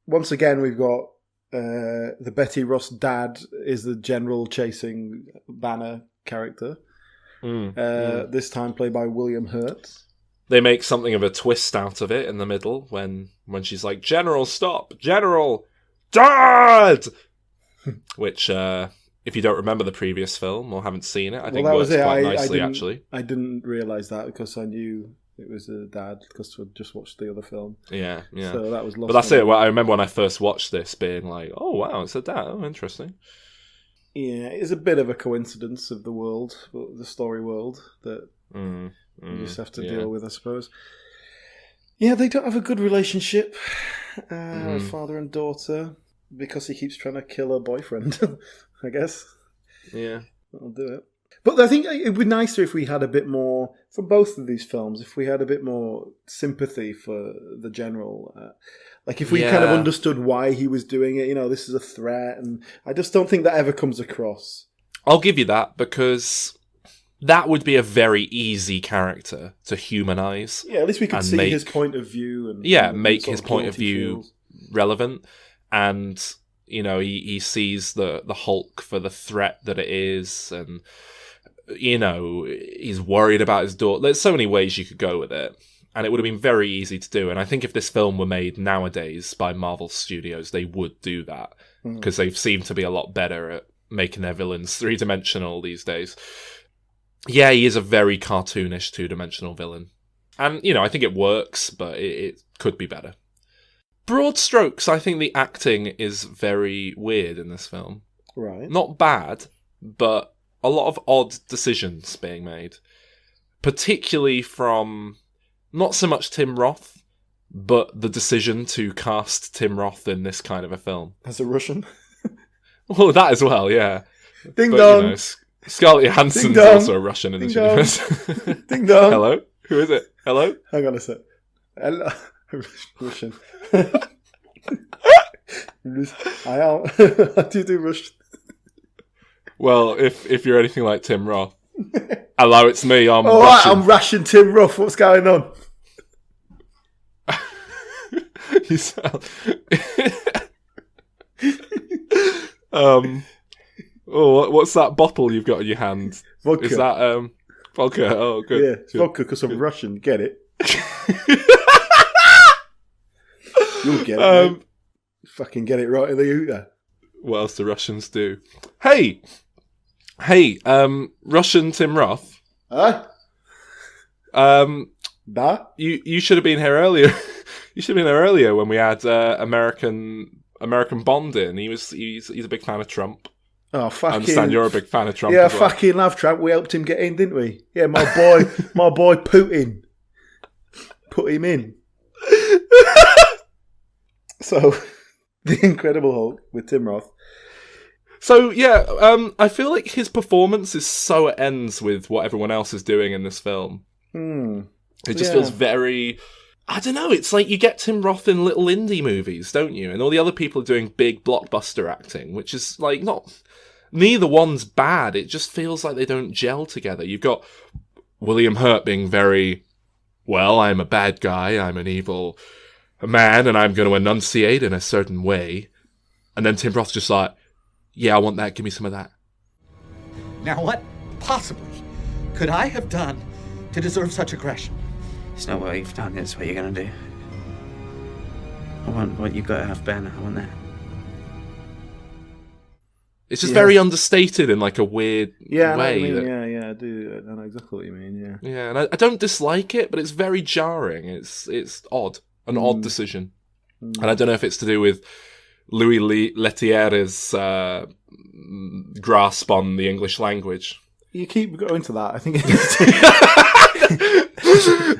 Once again, we've got the Betty Ross dad is the general chasing Banner character. This time played by William Hurt. They make something of a twist out of it in the middle when she's like, General, stop! General! Dad! Which, if you don't remember the previous film or haven't seen it, I think works quite nicely, actually. I didn't realise that because I knew it was a dad because I just watched the other film. Yeah. So that was lost. But that's it. Well, I remember when I first watched this being like, oh, wow, it's a dad. Oh, interesting. Yeah, it's a bit of a coincidence of the world, the story world, that you just have to deal with, I suppose. Yeah, they don't have a good relationship, father and daughter, because he keeps trying to kill her boyfriend, I guess. Yeah. That'll do it. But I think it would be nicer if we had a bit more, for both of these films, if we had a bit more sympathy for the general. Like if we kind of understood why he was doing it, this is a threat, and I just don't think that ever comes across. I'll give you that, because that would be a very easy character to humanise. Yeah, at least we could see his point of view. And make his point of view relevant. And, he sees the Hulk for the threat that it is, and, he's worried about his daughter. There's so many ways you could go with it. And it would have been very easy to do. And I think if this film were made nowadays by Marvel Studios, they would do that. Because they seem to be a lot better at making their villains three-dimensional these days. Yeah, he is a very cartoonish two-dimensional villain. And, I think it works, but it could be better. Broad strokes, I think the acting is very weird in this film. Right. Not bad, but a lot of odd decisions being made. Particularly from... not so much Tim Roth, but the decision to cast Tim Roth in this kind of a film. As a Russian? Well, that as well, yeah. Ding dong! Scarlett Johansson's also a Russian in this universe. Ding dong! Hello? Who is it? Hello? Hang on a sec. Hello. Russian. How do you do Russian? Well, if you're anything like Tim Roth. Hello, it's me. I'm Russian. Russian. I'm Russian Tim Roth. What's going on? You sound... what's that bottle you've got in your hand? Vodka. Is that vodka? Oh, good. Yeah, it's vodka because I'm Russian. Get it? You'll get it. Mate. Fucking get it right in the Utah. What else do Russians do? Hey, Russian Tim Roth. Huh? Da? You should have been here earlier. You should have been there earlier when we had American Bond in. He's a big fan of Trump. Oh, fucking! I understand you're a big fan of Trump. Yeah, as well. fucking love Trump. We helped him get in, didn't we? Yeah, my boy, my boy Putin, put him in. So, The Incredible Hulk with Tim Roth. So yeah, I feel like his performance is so at ends with what everyone else is doing in this film. It just feels very... I don't know, it's like you get Tim Roth in little indie movies, don't you? And all the other people are doing big blockbuster acting, which is like not... Neither one's bad, it just feels like they don't gel together. You've got William Hurt being very, well, I'm a bad guy, I'm an evil man, and I'm going to enunciate in a certain way. And then Tim Roth's just like, yeah, I want that, give me some of that. Now what, possibly, could I have done to deserve such aggression? It's not what you've done, it's what you're gonna do. I want what you've got to have, Ben. I want that. It's just very understated in like a weird way. I do. I know exactly what you mean, yeah. Yeah, and I don't dislike it, but it's very jarring. It's odd. An odd decision. And I don't know if it's to do with Louis Leterrier's grasp on the English language. You keep going to that. I think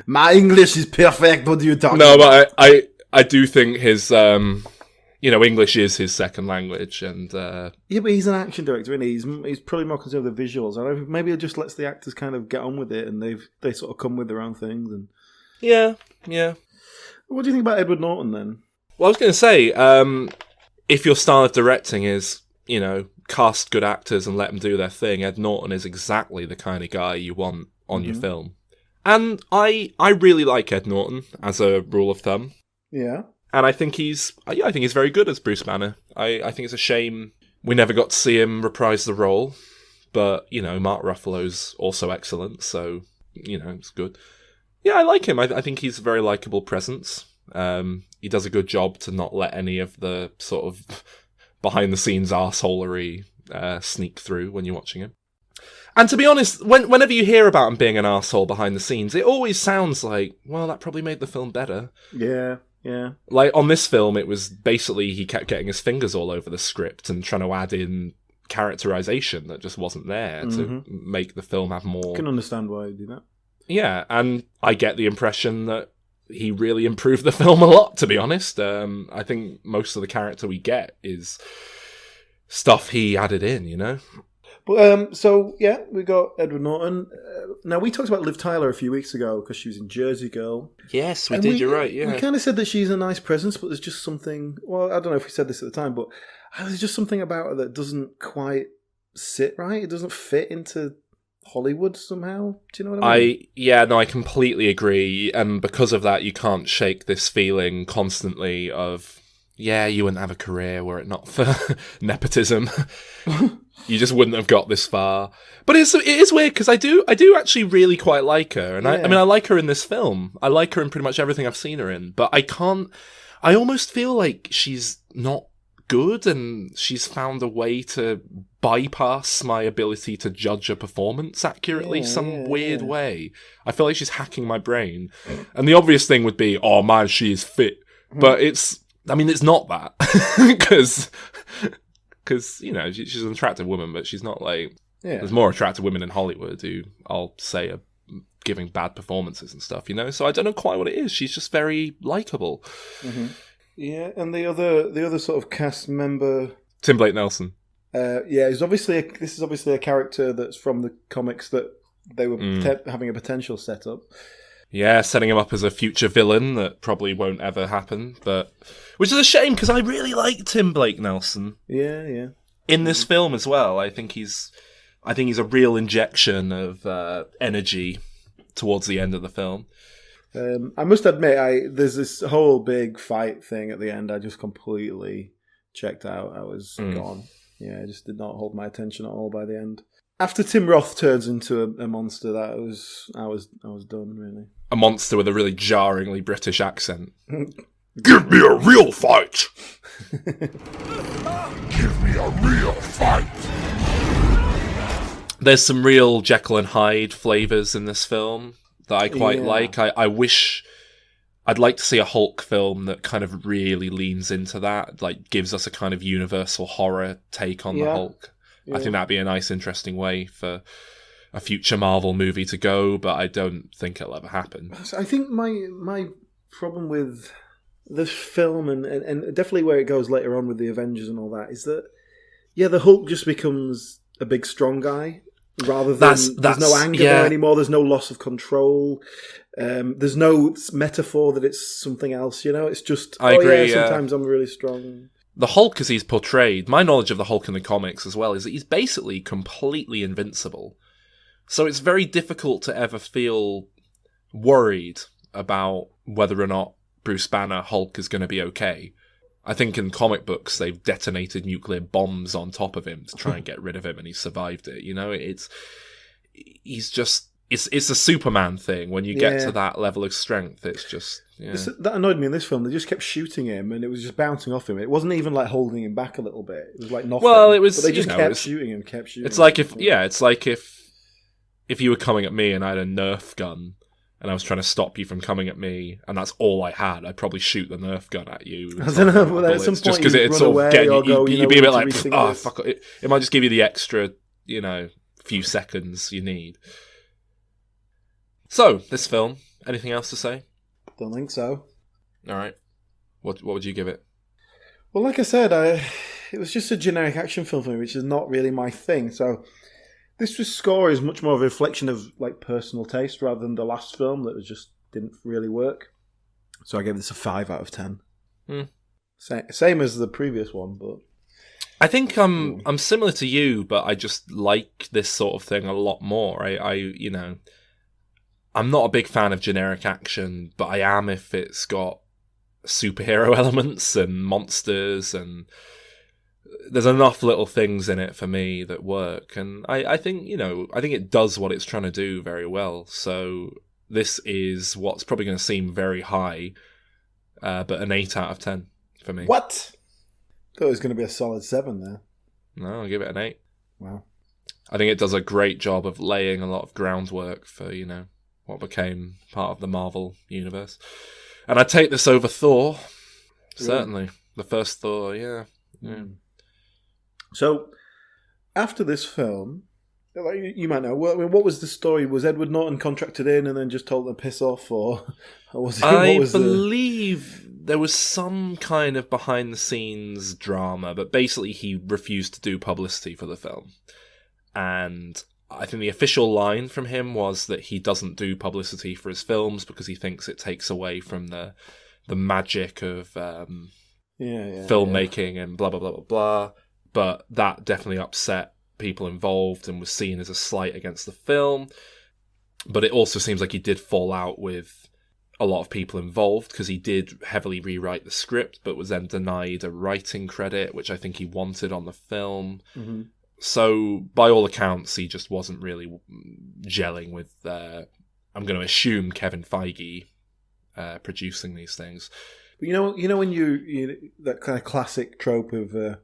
my English is perfect. What do you talk about? No, but I do think his English is his second language, and yeah, but he's an action director, isn't he? He's probably more concerned with the visuals. I don't know, maybe it just lets the actors kind of get on with it, and they sort of come with their own things. And yeah. What do you think about Edward Norton then? Well, I was going to say, if your style of directing is, cast good actors and let them do their thing, Ed Norton is exactly the kind of guy you want on your film. And I really like Ed Norton as a rule of thumb. Yeah. And I think he's very good as Bruce Banner. I think it's a shame we never got to see him reprise the role. But, Mark Ruffalo's also excellent, so, it's good. Yeah, I like him. I think he's a very likable presence. He does a good job to not let any of the sort of behind-the-scenes arseholery sneak through when you're watching him. And to be honest, whenever you hear about him being an arsehole behind the scenes, it always sounds like, well, that probably made the film better. Yeah, yeah. Like, on this film, it was basically he kept getting his fingers all over the script and trying to add in characterization that just wasn't there to make the film have more... I can understand why you do that. Yeah, and I get the impression that he really improved the film a lot, to be honest. I think most of the character we get is stuff he added in, you know? But so, yeah, we got Edward Norton. Now, we talked about Liv Tyler a few weeks ago because she was in Jersey Girl. Yes, we did, you're right, yeah. We kind of said that she's a nice presence, but there's just something... Well, I don't know if we said this at the time, but there's just something about her that doesn't quite sit right. It doesn't fit into Hollywood somehow. Do you know what I mean? I completely agree. And because of that, you can't shake this feeling constantly of, yeah, you wouldn't have a career were it not for nepotism. You just wouldn't have got this far. But it is weird because I do actually really quite like her. And I mean, I like her in this film. I like her in pretty much everything I've seen her in. But I almost feel like she's not good and she's found a way to bypass my ability to judge a performance accurately some weird way. I feel like she's hacking my brain. And the obvious thing would be, oh man, she is fit. But it's not that. Because, you know, she's an attractive woman, but she's not like... Yeah. There's more attractive women in Hollywood who, I'll say, are giving bad performances and stuff, you know? So I don't know quite what it is. She's just very likeable. Mm-hmm. Yeah, and the other sort of cast member... Tim Blake Nelson. This is obviously a character that's from the comics that they were having a potential setup. Yeah, setting him up as a future villain that probably won't ever happen, but which is a shame because I really like Tim Blake Nelson. Yeah. In this film as well, I think he's a real injection of energy towards the end of the film. I must admit, there's this whole big fight thing at the end. I just completely checked out. I was gone. Yeah, it just did not hold my attention at all by the end. After Tim Roth turns into a monster, I was done, really. A monster with a really jarringly British accent. Give me a real fight! Give me a real fight! There's some real Jekyll and Hyde flavours in this film that I quite like. I wish... I'd like to see a Hulk film that kind of really leans into that, like gives us a kind of universal horror take on the Hulk. Yeah. I think that'd be a nice, interesting way for a future Marvel movie to go, but I don't think it'll ever happen. I think my problem with this film, and definitely where it goes later on with the Avengers and all that, is that, the Hulk just becomes a big, strong guy, rather than there's no anger there anymore, there's no loss of control, there's no metaphor that it's something else, you know? It's just, I agree, sometimes I'm really strong. The Hulk as he's portrayed, my knowledge of the Hulk in the comics as well, is that he's basically completely invincible. So it's very difficult to ever feel worried about whether or not Bruce Banner Hulk is going to be okay. I think in comic books they've detonated nuclear bombs on top of him to try and get rid of him, and he survived it. You know, it's a Superman thing. When you get to that level of strength, it's just... Yeah. That annoyed me in this film. They just kept shooting him, and it was just bouncing off him. It wasn't even like holding him back a little bit. It was like nothing. Well, it was. But they just kept shooting him. It's like if you were coming at me and I had a Nerf gun, and I was trying to stop you from coming at me, and that's all I had, I'd probably shoot the Nerf gun at you. I don't know. But at some point, just because it's sort of getting you'd be a bit like, fuck it. It might just give you the extra, few seconds you need. So this film. Anything else to say? Don't think so. All right. What would you give it? Well, like I said, it was just a generic action film for me, which is not really my thing. So this score is much more of a reflection of like personal taste rather than the last film that just didn't really work. So I gave this a 5 out of 10. Same as the previous one, but I think I'm similar to you, but I just like this sort of thing a lot more. I'm not a big fan of generic action, but I am if it's got superhero elements and monsters, and there's enough little things in it for me that work. And I think it does what it's trying to do very well. So this is what's probably going to seem very high, but an 8 out of 10 for me. What? I thought it was going to be a solid 7 there. No, I'll give it an 8. Wow. I think it does a great job of laying a lot of groundwork for, what became part of the Marvel universe. And I'd take this over Thor, certainly. The first Thor, yeah. So, after this film, like you might know, what was the story? Was Edward Norton contracted in and then just told them to piss off, or was it? I believe there was some kind of behind-the-scenes drama, but basically he refused to do publicity for the film. And I think the official line from him was that he doesn't do publicity for his films because he thinks it takes away from the magic of filmmaking and blah, blah, blah, blah, blah. But that definitely upset people involved and was seen as a slight against the film. But it also seems like he did fall out with a lot of people involved because he did heavily rewrite the script, but was then denied a writing credit, which I think he wanted on the film. Mm-hmm. So, by all accounts, he just wasn't really gelling with, I'm going to assume, Kevin Feige producing these things. But you know when you that kind of classic trope of, a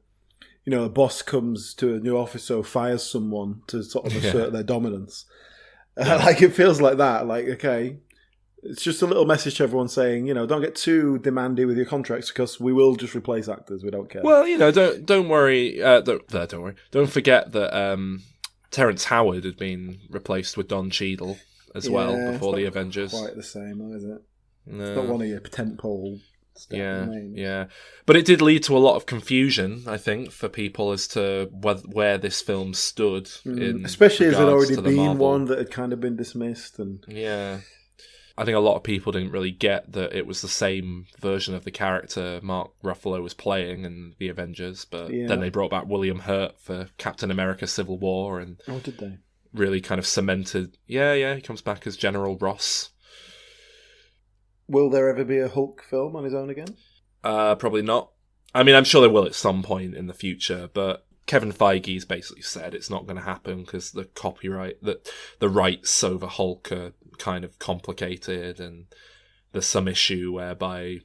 boss comes to a new office, so fires someone to sort of assert their dominance. Like, it feels like that. Like, okay, it's just a little message to everyone saying, don't get too demanding with your contracts because we will just replace actors. We don't care. Well, don't worry. Don't worry. Don't forget that Terrence Howard had been replaced with Don Cheadle as well before the Avengers. Quite the same, though, is it? No. It's not one of your tentpole stuff. Yeah. But it did lead to a lot of confusion, I think, for people as to where this film stood. Especially as it had already been Marvel. one that had kind of been dismissed. And yeah. I think a lot of people didn't really get that it was the same version of the character Mark Ruffalo was playing in The Avengers, but then they brought back William Hurt for Captain America Civil War and did they? Really kind of cemented. Yeah, he comes back as General Ross. Will there ever be a Hulk film on his own again? Probably not. I mean, I'm sure there will at some point in the future, but Kevin Feige's basically said it's not going to happen because the copyright, the rights over Hulk are kind of complicated, and there's some issue whereby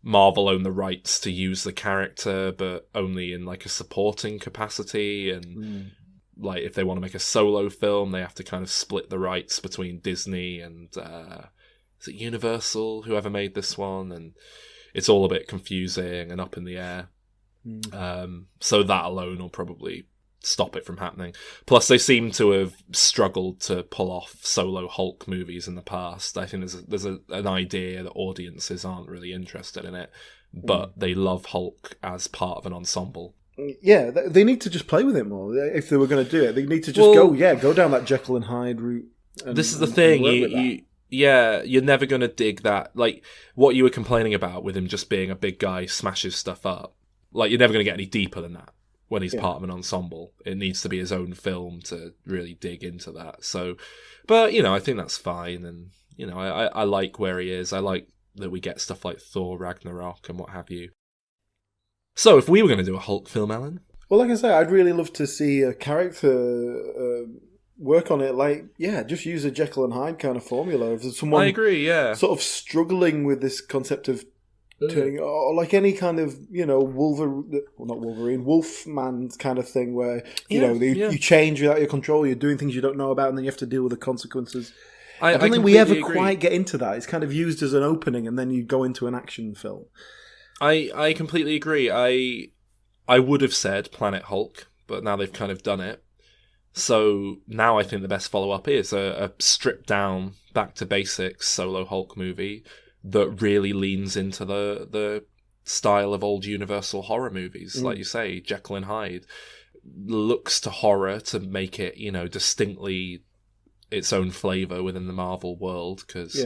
Marvel own the rights to use the character, but only in like a supporting capacity, and like if they want to make a solo film, they have to kind of split the rights between Disney and is it Universal, whoever made this one, and it's all a bit confusing and up in the air. So that alone will probably stop it from happening. Plus, they seem to have struggled to pull off solo Hulk movies in the past. I think there's an idea that audiences aren't really interested in it, but they love Hulk as part of an ensemble. Yeah, they need to just play with it more. If they were going to do it, they need to just go down that Jekyll and Hyde route. This is the thing. You're never going to dig that. Like, what you were complaining about with him just being a big guy smashes stuff up. Like, you're never going to get any deeper than that when he's part of an ensemble. It needs to be his own film to really dig into that. So, but, I think that's fine. And, I like where he is. I like that we get stuff like Thor, Ragnarok, and what have you. So, if we were going to do a Hulk film, Alan? Well, like I say, I'd really love to see a character work on it. Like, just use a Jekyll and Hyde kind of formula. If there's someone, I agree, sort of struggling with this concept of turning, or like any kind of, Wolfman kind of thing where, you change without your control, you're doing things you don't know about, and then you have to deal with the consequences. I don't think we ever quite get into that. It's kind of used as an opening, and then you go into an action film. I completely agree. I would have said Planet Hulk, but now they've kind of done it. So now I think the best follow-up is a stripped-down, back-to-basics solo Hulk movie that really leans into the style of old Universal horror movies. Like you say, Jekyll and Hyde looks to horror to make it, distinctly its own flavour within the Marvel world, because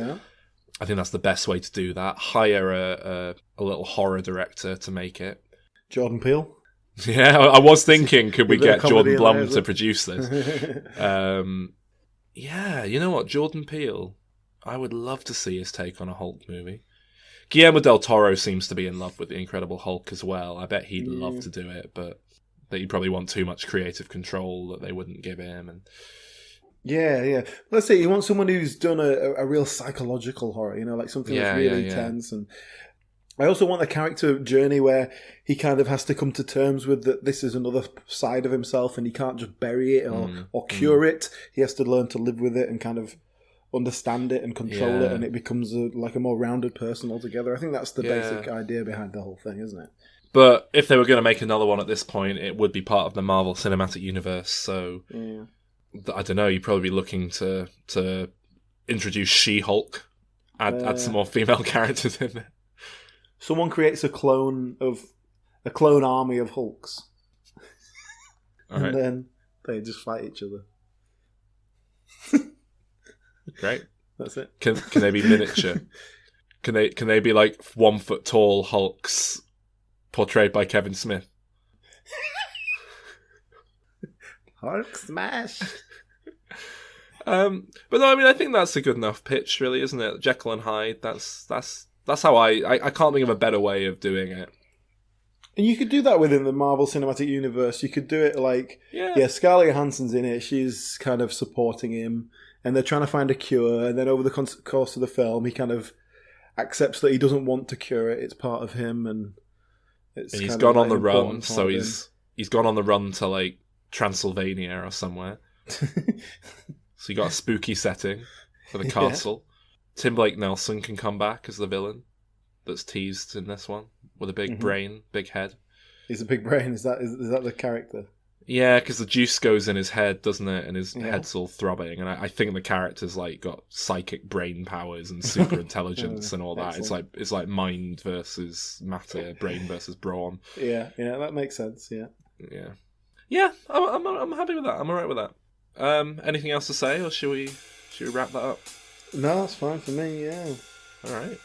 I think that's the best way to do that. Hire a little horror director to make it. Jordan Peele? Yeah, I was thinking, could we get Jordan Blum to produce this? You know what? Jordan Peele, I would love to see his take on a Hulk movie. Guillermo del Toro seems to be in love with The Incredible Hulk as well. I bet he'd love to do it, but that he'd probably want too much creative control that they wouldn't give him. And Yeah. Let's say you want someone who's done a real psychological horror, like something that's really tense. And I also want a character journey where he kind of has to come to terms with that this is another side of himself and he can't just bury it or cure it. He has to learn to live with it and kind of understand it and control it, and it becomes like a more rounded person altogether. I think that's the basic idea behind the whole thing, isn't it? But if they were going to make another one at this point, it would be part of the Marvel Cinematic Universe, so I don't know, you'd probably be looking to introduce She-Hulk, add some more female characters in there. Someone creates a clone army of Hulks. And then they just fight each other. Great. That's it. Can they be miniature? Can they be like 1 foot tall Hulks portrayed by Kevin Smith? Hulk smash. But no, I mean, I think that's a good enough pitch, really, isn't it? Jekyll and Hyde. That's how I can't think of a better way of doing it. And you could do that within the Marvel Cinematic Universe. You could do it like, Scarlett Johansson's in it. She's kind of supporting him, and they're trying to find a cure. And then over the course of the film, he kind of accepts that he doesn't want to cure it. It's part of him, and he's gone on the run. So he's gone on the run to like Transylvania or somewhere. So you got a spooky setting for the castle. Tim Blake Nelson can come back as the villain that's teased in this one with a big brain, big head. He's a big brain. Is that the character? Yeah, because the juice goes in his head, doesn't it? And his head's all throbbing. And I think the character's like got psychic brain powers and super intelligence and all that. Excellent. It's like mind versus matter, brain versus brawn. Yeah, that makes sense. Yeah. I'm happy with that. I'm alright with that. Anything else to say, or should we wrap that up? No, that's fine for me. Yeah. All right.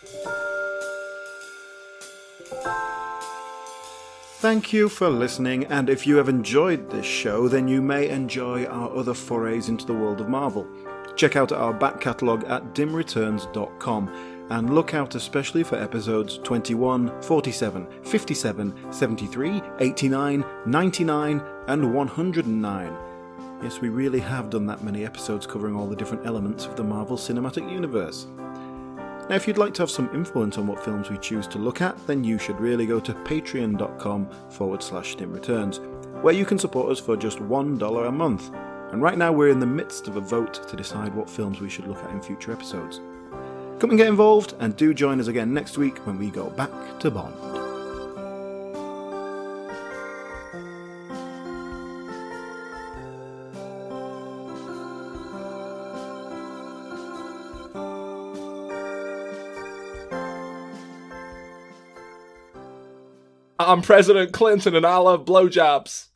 Thank you for listening, and if you have enjoyed this show, then you may enjoy our other forays into the world of Marvel. Check out our back catalogue at dimreturns.com, and look out especially for episodes 21, 47, 57, 73, 89, 99, and 109. Yes, we really have done that many episodes covering all the different elements of the Marvel Cinematic Universe. Now, if you'd like to have some influence on what films we choose to look at, then you should really go to patreon.com/dimreturns, where you can support us for just $1 a month. And right now we're in the midst of a vote to decide what films we should look at in future episodes. Come and get involved, and do join us again next week when we go back to Bond. I'm President Clinton and I love blowjobs.